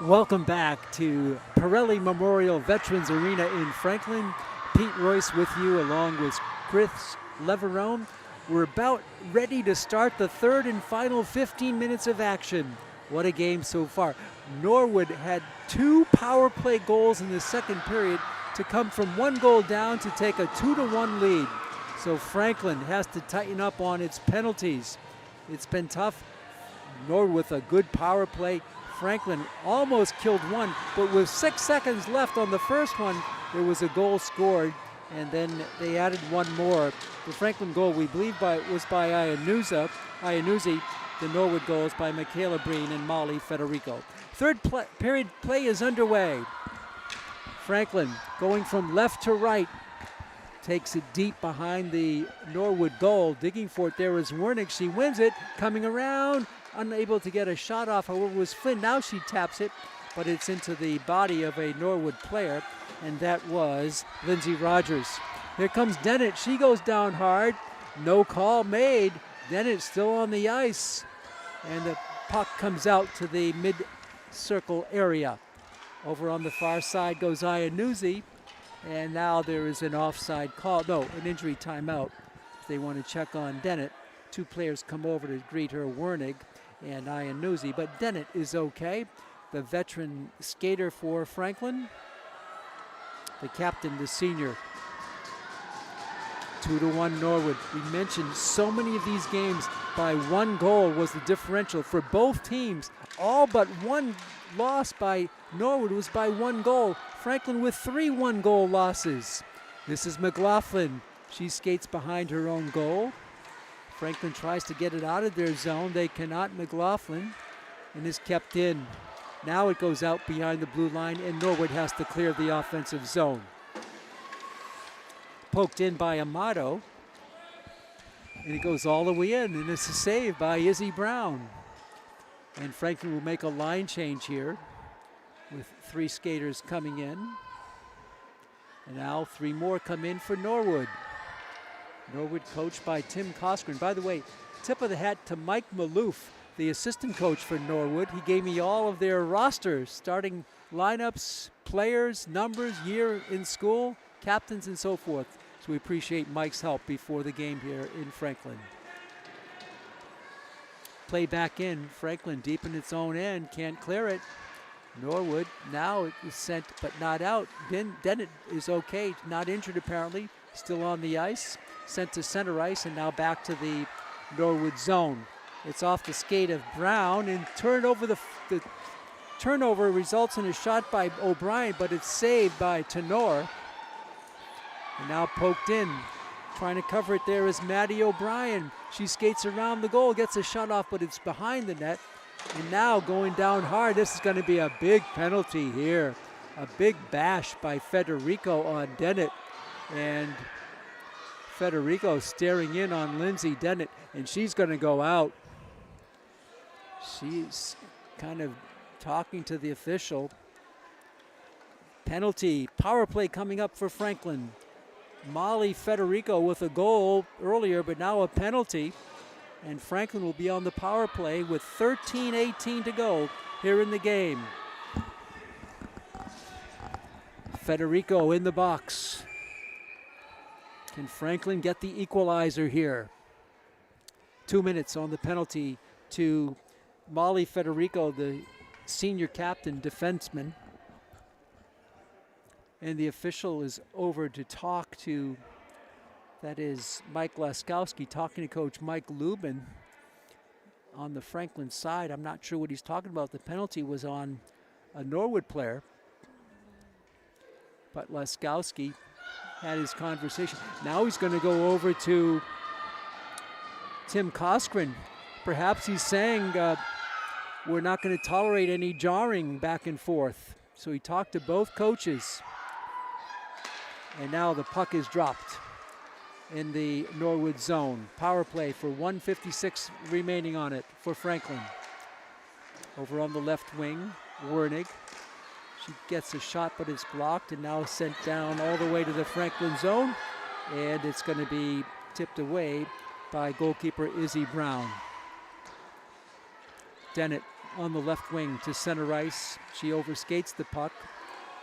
Welcome back to Pirelli Memorial Veterans Arena in Franklin. Pete Royce with you along with Chris Leverone. We're about ready to start the third and final 15 minutes of action. What a game so far. Norwood had 2 power play goals in the second period to come from 1 goal down to take a 2-1 lead. So Franklin has to tighten up on its penalties. It's been tough. Norwood with a good power play. Franklin almost killed one, but with 6 seconds left on the first one, there was a goal scored, and then they added one more. The Franklin goal, we believe, was by Iannuzzi. The Norwood goals by Michaela Breen and Molly Federico. Third period play is underway. Franklin going from left to right. Takes it deep behind the Norwood goal. Digging for it there is Wernick. She wins it. Coming around. Unable to get a shot off, however, was Flynn. Now she taps it, but it's into the body of a Norwood player, and that was Lindsay Rogers. Here comes Dennett. She goes down hard. No call made. Dennett still on the ice, and the puck comes out to the mid-circle area. Over on the far side goes Iannuzzi, and now there is an offside call. No, an injury timeout. If they want to check on Dennett. 2 players come over to greet her, Wernig and Iannuzzi, but Dennett is okay. The veteran skater for Franklin. The captain, the senior. 2-1 Norwood. We mentioned so many of these games by 1 goal was the differential for both teams. All but 1 loss by Norwood was by 1 goal. Franklin with 3 1-goal losses. This is McLaughlin. She skates behind her own goal. Franklin tries to get it out of their zone. They cannot. McLaughlin, and is kept in. Now it goes out behind the blue line, and Norwood has to clear the offensive zone. Poked in by Amato, and it goes all the way in, and it's a save by Izzy Brown. And Franklin will make a line change here with 3 skaters coming in. And now 3 more come in for Norwood. Norwood coached by Tim Coskren. By the way, tip of the hat to Mike Maloof, the assistant coach for Norwood. He gave me all of their rosters, starting lineups, players, numbers, year in school, captains, and so forth. So we appreciate Mike's help before the game here in Franklin. Play back in. Franklin deep in its own end, can't clear it. Norwood, now it is sent but not out. Dennett is okay, not injured apparently, still on the ice. Sent to center ice and now back to the Norwood zone. It's off the skate of Brown, and the turnover results in a shot by O'Brien, but it's saved by Tenor. And now poked in. Trying to cover it there is Maddie O'Brien. She skates around the goal, gets a shot off, but it's behind the net. And now going down hard. This is going to be a big penalty here. A big bash by Federico on Dennett. And Federico staring in on Lindsay Dennett, and she's going to go out. She's kind of talking to the official. Penalty, power play coming up for Franklin. Molly Federico with a goal earlier, but now a penalty. And Franklin will be on the power play with 13:18 to go here in the game. Federico in the box. Can Franklin get the equalizer here? 2 minutes on the penalty to Molly Federico, the senior captain defenseman. And the official is over to talk to, that is Mike Laskowski, talking to Coach Mike Lubin on the Franklin side. I'm not sure what he's talking about. The penalty was on a Norwood player. But Laskowski had his conversation. Now he's going to go over to Tim Coskren. Perhaps he's saying we're not going to tolerate any jarring back and forth. So he talked to both coaches. And now the puck is dropped in the Norwood zone. Power play for 1:56 remaining on it for Franklin. Over on the left wing, Wernig. She gets a shot, but it's blocked and now sent down all the way to the Franklin zone. And it's going to be tipped away by goalkeeper Izzy Brown. Dennett on the left wing to center ice. She overskates the puck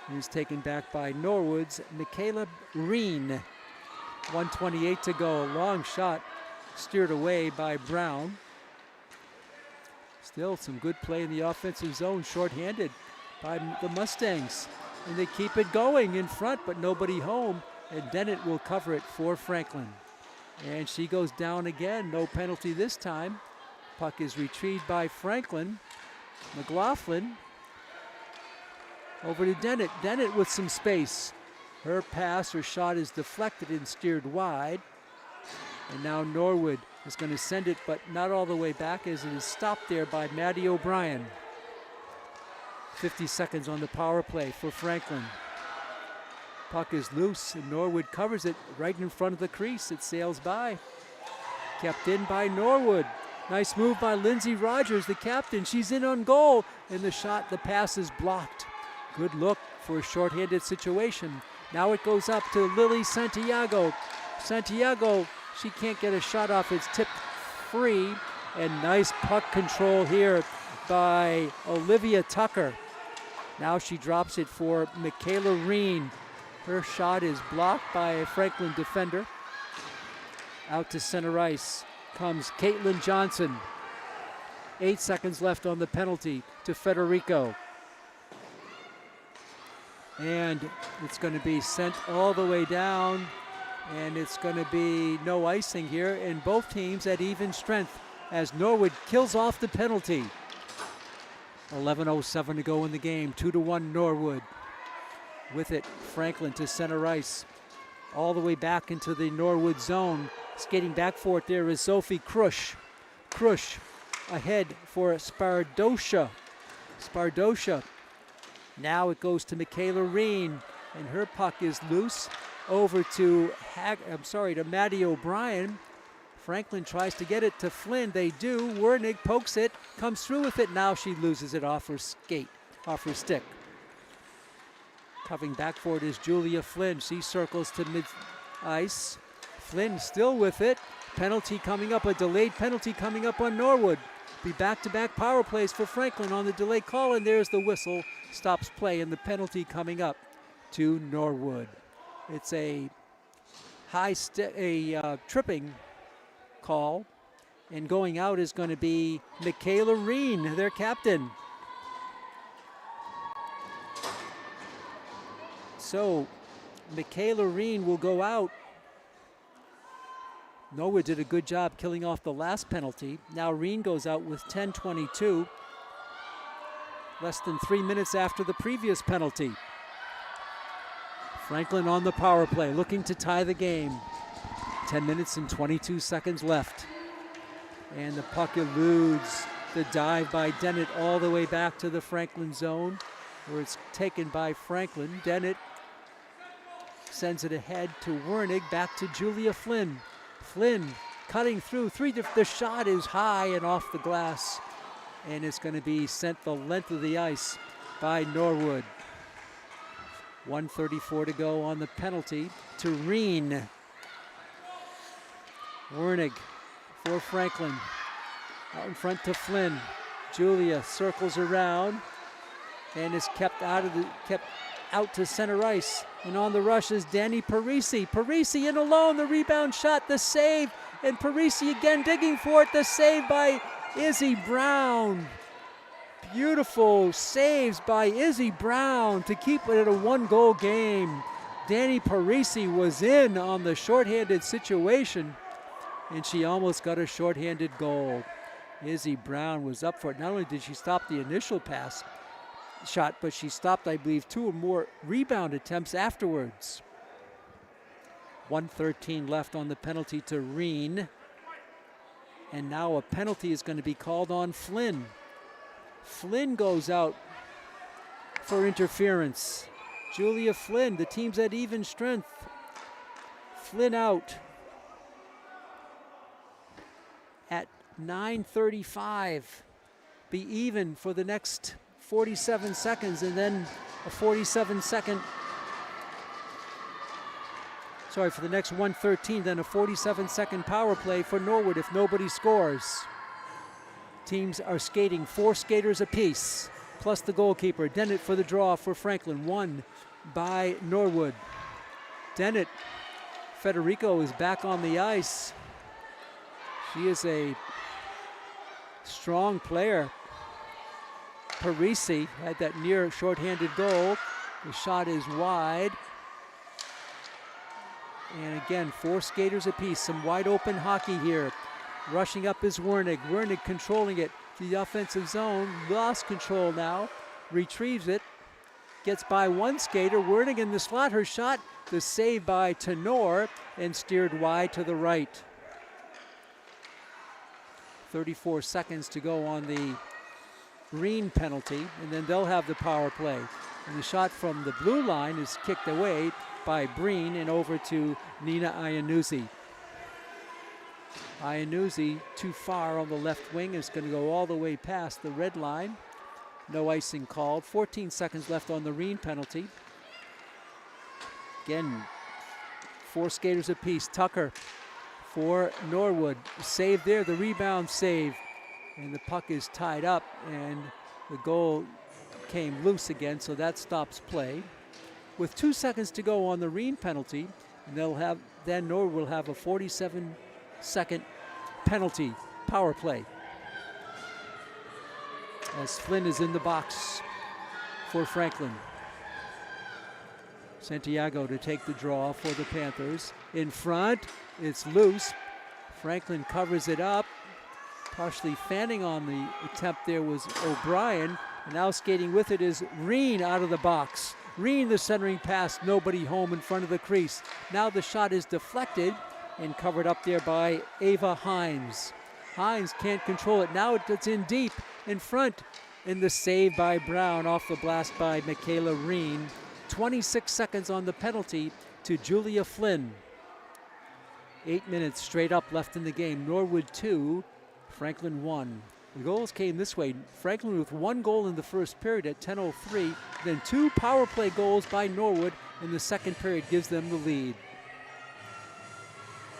and is taken back by Norwood's Michaela Reen. 1:28 to go. A long shot steered away by Brown. Still some good play in the offensive zone, shorthanded by the Mustangs. And they keep it going in front, but nobody home. And Dennett will cover it for Franklin. And she goes down again. No penalty this time. Puck is retrieved by Franklin. McLaughlin over to Dennett. Dennett with some space. Her pass, her shot is deflected and steered wide. And now Norwood is going to send it, but not all the way back, as it is stopped there by Maddie O'Brien. 50 seconds on the power play for Franklin. Puck is loose, and Norwood covers it right in front of the crease. It sails by. Kept in by Norwood. Nice move by Lindsay Rogers, the captain. She's in on goal, and the pass is blocked. Good look for a shorthanded situation. Now it goes up to Lily Santiago. Santiago, she can't get a shot off. It's tipped free, and nice puck control here by Olivia Tucker. Now she drops it for Michaela Reen. Her shot is blocked by a Franklin defender. Out to center ice comes Caitlin Johnson. 8 seconds left on the penalty to Federico. And it's going to be sent all the way down, and it's going to be no icing here, and both teams at even strength as Norwood kills off the penalty. 11:07 to go in the game. 2-1 Norwood. With it, Franklin to center ice. All the way back into the Norwood zone. Skating back for it there is Sophie Krush. Krush ahead for Spardosha. Spardosha. Now it goes to Michaela Reen, and her puck is loose. Over to Maddie O'Brien. Franklin tries to get it to Flynn. They do. Wernig pokes it, comes through with it. Now she loses it off her stick. Coming back for it is Julia Flynn. She circles to mid-ice. Flynn still with it. Penalty coming up, a delayed penalty coming up on Norwood. Be back-to-back power plays for Franklin on the delayed call, and there's the whistle. Stops play, and the penalty coming up to Norwood. It's a tripping call, and going out is going to be Michaela Reen, their captain. So Michaela Reen will go out. Norwood did a good job killing off the last penalty. Now Reen goes out with 10:22, less than 3 minutes after the previous penalty. Franklin on the power play, looking to tie the game. 10 minutes and 22 seconds left. And the puck eludes the dive by Dennett all the way back to the Franklin zone, where it's taken by Franklin. Dennett sends it ahead to Wernig, back to Julia Flynn. Flynn cutting through. The shot is high and off the glass, and it's going to be sent the length of the ice by Norwood. 1:34 to go on the penalty to Reen. Wernig for Franklin. Out in front to Flynn. Julia circles around and is kept out to center ice. And on the rush is Danny Parisi. Parisi in alone, the rebound shot, the save. And Parisi again digging for it, the save by Izzy Brown. Beautiful saves by Izzy Brown to keep it at a one-goal game. Danny Parisi was in on the shorthanded situation, and she almost got a shorthanded goal. Izzy Brown was up for it. Not only did she stop the initial shot, but she stopped, I believe, 2 or more rebound attempts afterwards. 1:13 left on the penalty to Reen. And now a penalty is going to be called on Flynn. Flynn goes out for interference. Julia Flynn, the team's at even strength. Flynn out at 9:35. Be even for the next 47 seconds, and then a 47-second, for the next 1:13, then a 47-second power play for Norwood if nobody scores. teams are skating 4 skaters apiece, plus the goalkeeper. Dennett for the draw for Franklin, won by Norwood. Dennett, Federico is back on the ice. She is a strong player. Parisi had that near shorthanded goal. The shot is wide. And again, 4 skaters apiece. Some wide open hockey here. Rushing up is Wernig. Wernig controlling it to the offensive zone. Lost control now. Retrieves it. Gets by 1 skater. Wernig in the slot. Her shot, the save by Tenor, and steered wide to the right. 34 seconds to go on the Green penalty, and then they'll have the power play. And the shot from the blue line is kicked away by Breen and over to Nina Iannuzzi. Iannuzzi too far on the left wing, is going to go all the way past the red line. No icing called. 14 seconds left on the Reen penalty. Again, 4 skaters apiece. Tucker for Norwood. Save there, the rebound save. And the puck is tied up, and the goal came loose again, so that stops play. With 2 seconds to go on the Reen penalty, and then Norwood will have a 47-second penalty power play. As Flynn is in the box for Franklin. Santiago to take the draw for the Panthers. In front, it's loose. Franklin covers it up. Partially fanning on the attempt there was O'Brien. And now skating with it is Reen out of the box. Reen, the centering pass, nobody home in front of the crease. Now the shot is deflected and covered up there by Ava Hines. Hines can't control it. Now it's in deep in front. In the save by Brown off the blast by Michaela Reen. 26 seconds on the penalty to Julia Flynn. 8 minutes straight up left in the game. Norwood 2, Franklin 1. The goals came this way. Franklin with 1 goal in the first period at 10:03. Then 2 power play goals by Norwood in the second period gives them the lead.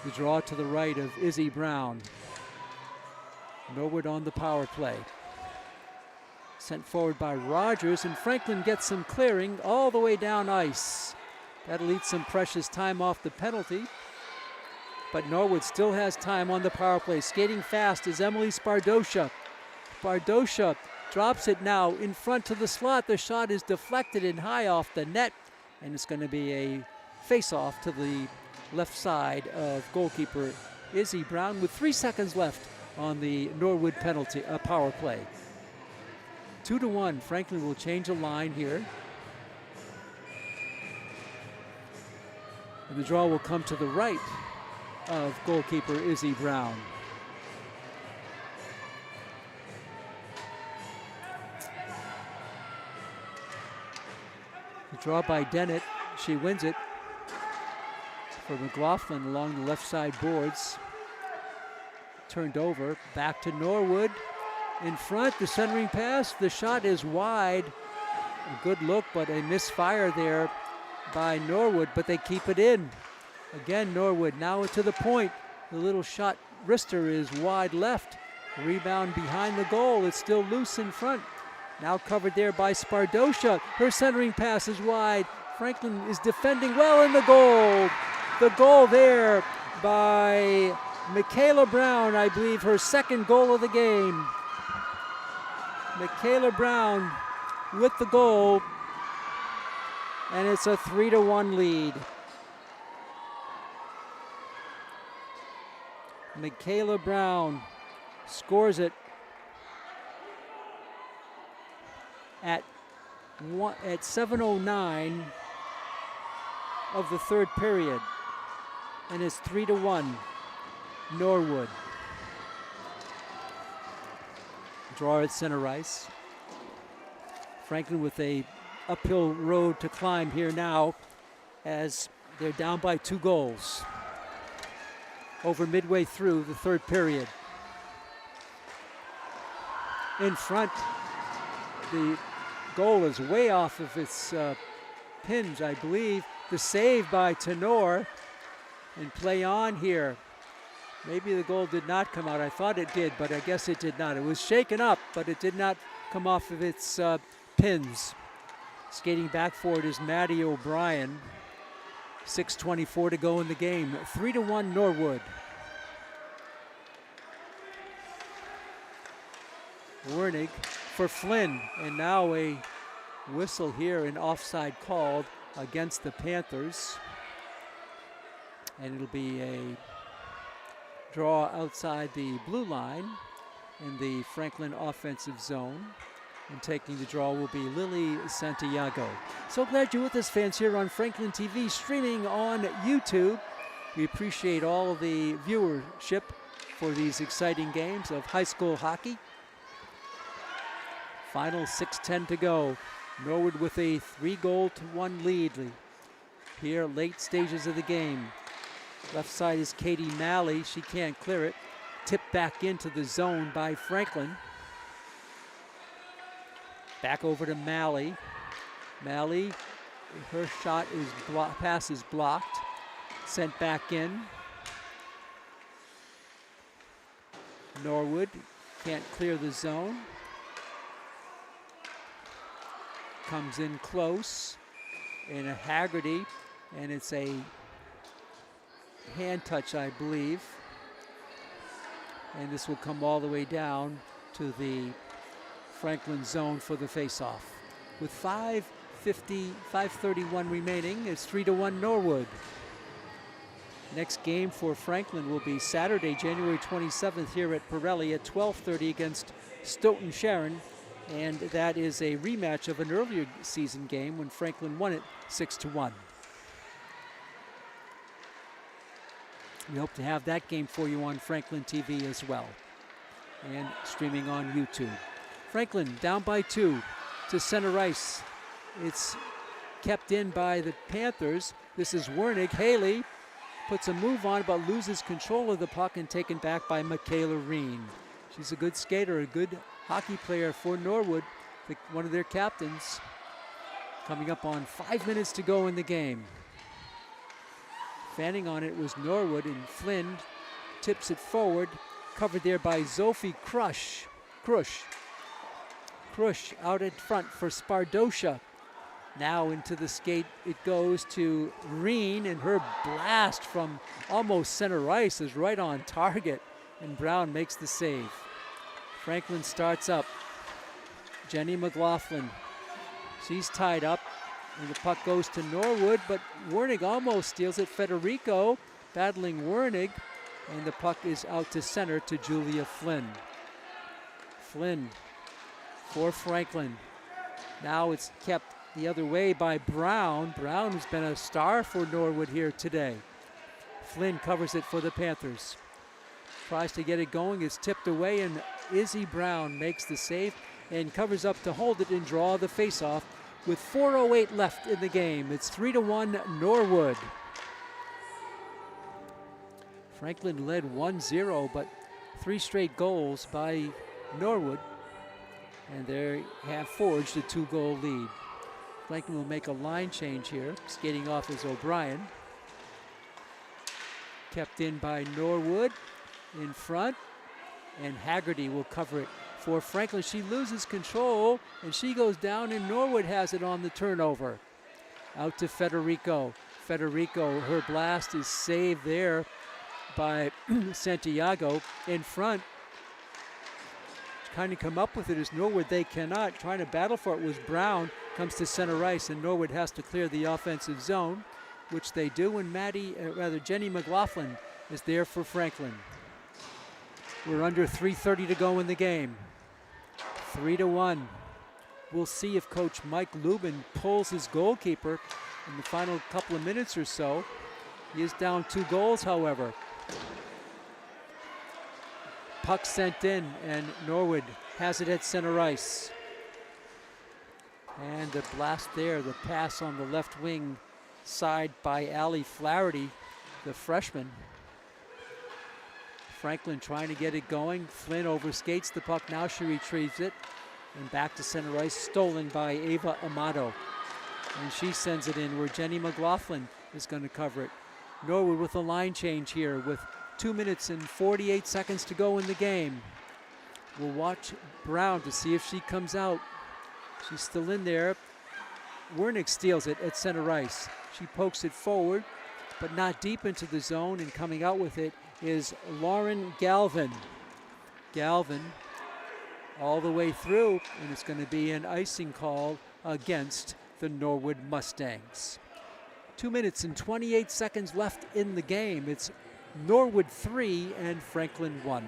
The draw to the right of Izzy Brown. Norwood on the power play. Sent forward by Rogers, and Franklin gets some clearing all the way down ice. That'll eat some precious time off the penalty. But Norwood still has time on the power play. Skating fast is Emily Spardosha. Spardosha drops it now in front to the slot. The shot is deflected and high off the net, and it's going to be a face-off to the left side of goalkeeper Izzy Brown with 3 seconds left on the Norwood penalty power play. 2-1. Franklin will change a line here. And the draw will come to the right of goalkeeper Izzy Brown. The draw by Dennett. She wins it for McLaughlin along the left side boards. Turned over. Back to Norwood. In front, the centering pass. The shot is wide. A good look, but a misfire there by Norwood, but they keep it in. Again, Norwood now to the point. The little shot wrister is wide left. Rebound behind the goal. It's still loose in front. Now covered there by Spardosha. Her centering pass is wide. Franklin is defending well in the goal. The goal there by Michaela Brown, I believe her second goal of the game. Michaela Brown with the goal, and it's a 3-1 lead. Michaela Brown scores it at 7:09 of the third period, and it's 3-1 Norwood. Draw at center ice. Franklin with a uphill road to climb here now as they're down by 2 goals. Over midway through the third period. In front, the goal is way off of its pins, I believe. The save by Tenor, and play on here. Maybe the goal did not come out. I thought it did, but I guess it did not. It was shaken up, but it did not come off of its pins. Skating back for it is Maddie O'Brien. 6:24 to go in the game. 3-1 Norwood. Wernig for Flynn, and now a whistle here, an offside called against the Panthers. And it'll be a draw outside the blue line in the Franklin offensive zone. And taking the draw will be Lily Santiago. So glad you're with us, fans, here on Franklin TV, streaming on YouTube. We appreciate all the viewership for these exciting games of high school hockey. Final 6:10 to go. Norwood with a 3-1 lead here, late stages of the game. Left side is Katie Malley. She can't clear it. Tipped back into the zone by Franklin. Back over to Malley. Malley, her shot is pass is blocked. Sent back in. Norwood can't clear the zone. Comes in close. And a Haggerty, and it's a hand touch, I believe. And this will come all the way down to the Franklin zone for the faceoff. With 5:31 remaining, it's 3-1 Norwood. Next game for Franklin will be Saturday, January 27th here at Pirelli at 12:30 against Stoughton Sharon. And that is a rematch of an earlier season game when Franklin won it 6-1. We hope to have that game for you on Franklin TV as well, and streaming on YouTube. Franklin down by 2 to center ice. It's kept in by the Panthers. This is Wernig. Haley puts a move on but loses control of the puck and taken back by Michaela Reen. She's a good skater, a good hockey player for Norwood, one of their captains. Coming up on 5 minutes to go in the game. Fanning on it was Norwood, and Flynn tips it forward, covered there by Sophie Krush out in front for Spardosha. Now into the skate it goes to Reen, and her blast from almost center ice is right on target, and Brown makes the save. Franklin starts up. Jenny McLaughlin, she's tied up, and the puck goes to Norwood, but Wernig almost steals it. Federico battling Wernig, and the puck is out to center to Julia Flynn. Flynn for Franklin. Now it's kept the other way by Brown. Brown has been a star for Norwood here today. Flynn covers it for the Panthers. Tries to get it going, it's tipped away, and Izzy Brown makes the save and covers up to hold it and draw the faceoff with 4:08 left in the game. It's 3-1 Norwood. Franklin led 1-0, but 3 straight goals by Norwood, and they have forged a 2-goal lead. Franklin will make a line change here. Skating off is O'Brien. Kept in by Norwood in front, and Haggerty will cover it for Franklin. She loses control, and she goes down, and Norwood has it on the turnover. Out to Federico. Federico, her blast is saved there by Santiago in front. Trying to come up with it is Norwood. They cannot. Trying to battle for it was Brown. Comes to center ice, and Norwood has to clear the offensive zone, which they do, and Jenny McLaughlin is there for Franklin. We're under 3:30 to go in the game. 3-1. We'll see if Coach Mike Lubin pulls his goalkeeper in the final couple of minutes or so. He is down 2 goals, however. Puck sent in, and Norwood has it at center ice. And the blast there, the pass on the left wing side by Allie Flaherty, the freshman. Franklin trying to get it going. Flynn overskates the puck. Now she retrieves it. And back to center ice, stolen by Ava Amato. And she sends it in where Jenny McLaughlin is going to cover it. Norwood with a line change here with 2 minutes and 48 seconds to go in the game. We'll watch Brown to see if she comes out. She's still in there. Wernick steals it at center ice. She pokes it forward, but not deep into the zone, and coming out with it is Lauren Galvin. Galvin all the way through, and it's going to be an icing call against the Norwood Mustangs. 2 minutes and 28 seconds left in the game. It's Norwood 3 and Franklin 1.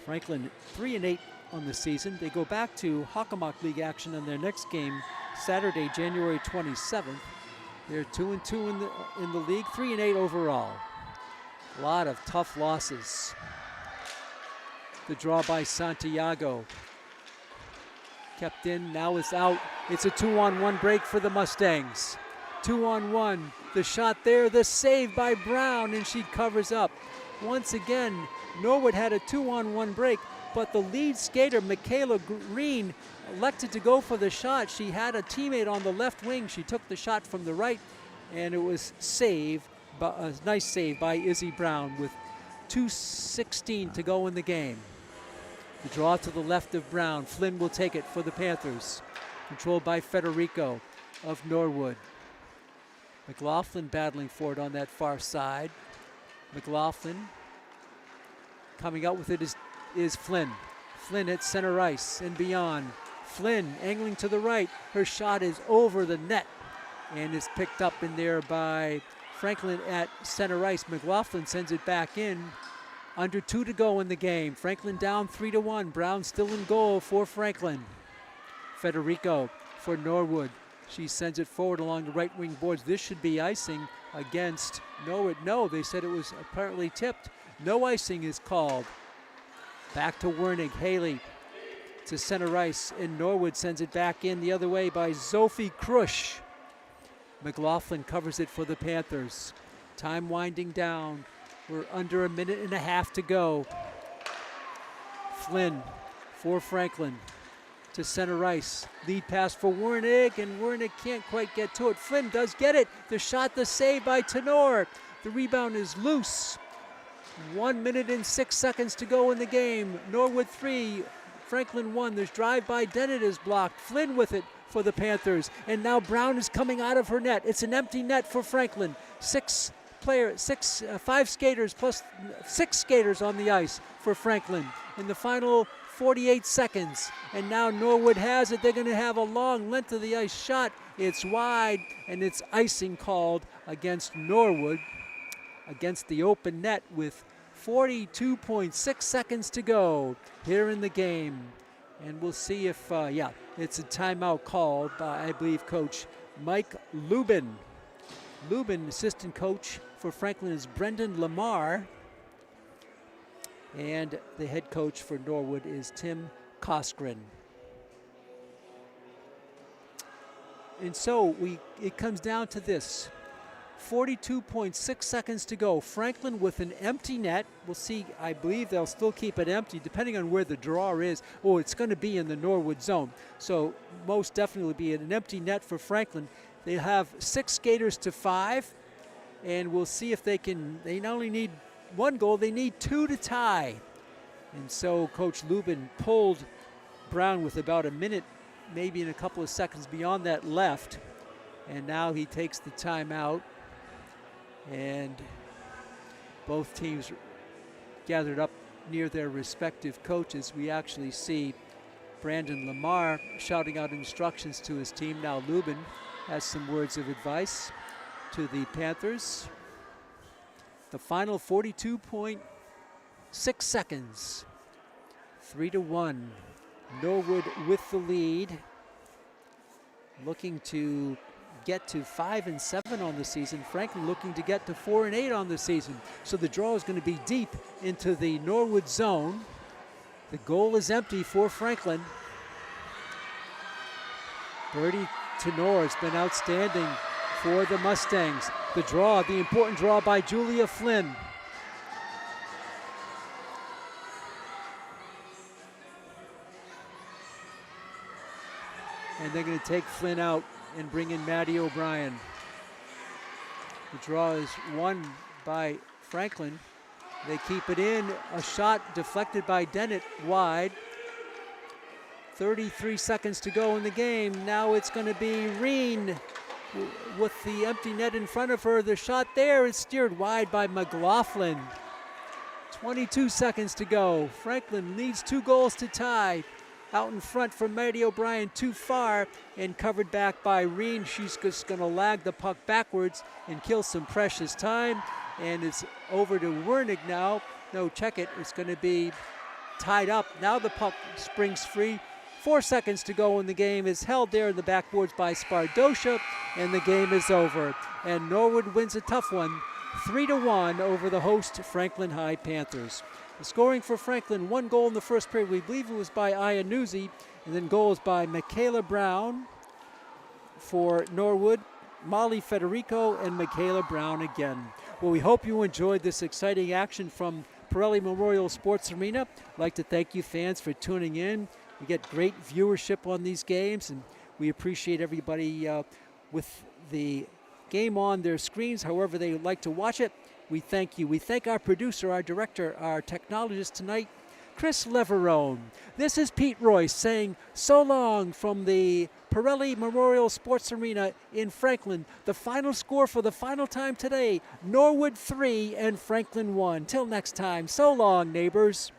Franklin 3-8 on the season. They go back to Hockomock League action on their next game Saturday, January 27th. They're 2-2 in the league, 3-8 overall. A lot of tough losses. The draw by Santiago. Kept in, now it's out. It's a 2-on-1 break for the Mustangs. 2-on-1, the shot there, the save by Brown, and she covers up. Once again, Norwood had a 2-on-1 break, but the lead skater, Michaela Green, elected to go for the shot. She had a teammate on the left wing. She took the shot from the right, and it was a nice save by Izzy Brown with 2:16 to go in the game. The draw to the left of Brown. Flynn will take it for the Panthers. Controlled by Federico of Norwood. McLaughlin battling for it on that far side. McLaughlin coming out with it is Flynn. Flynn at center ice and beyond. Flynn angling to the right. Her shot is over the net and is picked up in there by Franklin at center ice. McLaughlin sends it back in. Under 2 to go in the game. Franklin down 3-1. Brown still in goal for Franklin. Federico for Norwood. She sends it forward along the right wing boards. This should be icing against Norwood. No, they said it was apparently tipped. No icing is called. Back to Wernig. Haley to center ice, and Norwood sends it back in the other way by Sophie Krush. McLaughlin covers it for the Panthers. Time winding down. We're under a minute and a half to go. Flynn for Franklin to center ice. Lead pass for Wernig, and Wernig can't quite get to it. Flynn does get it. The shot, the save by Tenor. The rebound is loose. 1 minute and 6 seconds to go in the game. Norwood 3, Franklin 1. This drive by Dennett is blocked. Flynn with it for the Panthers. And now Brown is coming out of her net. It's an empty net for Franklin. 5 skaters plus 6 skaters on the ice for Franklin in the final 48 seconds. And now Norwood has it. They're going to have a long length of the ice shot. It's wide, and it's icing called against Norwood against the open net with 42.6 seconds to go here in the game. And we'll see if, it's a timeout called by, I believe, Coach Mike Lubin. Lubin, assistant coach for Franklin, is Brendan Lamar. And the head coach for Norwood is Tim Koskren. And so it comes down to this. 42.6 seconds to go. Franklin with an empty net. We'll see. I believe they'll still keep it empty depending on where the draw is. Oh, it's going to be in the Norwood zone. So most definitely be an empty net for Franklin. They have 6 skaters to 5. And we'll see if they not only need 1 goal, they need 2 to tie. And so Coach Lubin pulled Brown with about a minute, maybe in a couple of seconds beyond that left. And now he takes the timeout. And both teams gathered up near their respective coaches. We actually see Brandon Lamar shouting out instructions to his team. Now Lubin has some words of advice to the Panthers. The final 42.6 seconds. 3-1. Norwood with the lead. Looking to get to 5-7 on the season. Franklin looking to get to 4-8 on the season. So the draw is going to be deep into the Norwood zone. The goal is empty for Franklin. Birdie Tenor has been outstanding for the Mustangs. The draw, the important draw by Julia Flynn. And they're going to take Flynn out and bring in Maddie O'Brien. The draw is won by Franklin. They keep it in. A shot deflected by Dennett wide. 33 seconds to go in the game. Now it's going to be Reen with the empty net in front of her. The shot there is steered wide by McLaughlin. 22 seconds to go. Franklin needs 2 goals to tie. Out in front from Maddie O'Brien, too far, and covered back by Reen. She's just going to lag the puck backwards and kill some precious time. And it's over to Wernig now. No, check it. It's going to be tied up. Now the puck springs free. 4 seconds to go in the game. Is held there in the backboards by Spardosha, and the game is over. And Norwood wins a tough one, 3-1 over the host Franklin High Panthers. The scoring for Franklin, 1 goal in the first period. We believe it was by Iannuzzi, and then goals by Michaela Brown for Norwood, Molly Federico, and Michaela Brown again. Well, we hope you enjoyed this exciting action from Pirelli Memorial Sports Arena. I'd like to thank you fans for tuning in. We get great viewership on these games, and we appreciate everybody with the game on their screens, however they like to watch it. We thank you. We thank our producer, our director, our technologist tonight, Chris Leverone. This is Pete Royce saying so long from the Pirelli Memorial Sports Arena in Franklin. The final score for the final time today, Norwood 3 and Franklin 1. Till next time, so long, neighbors.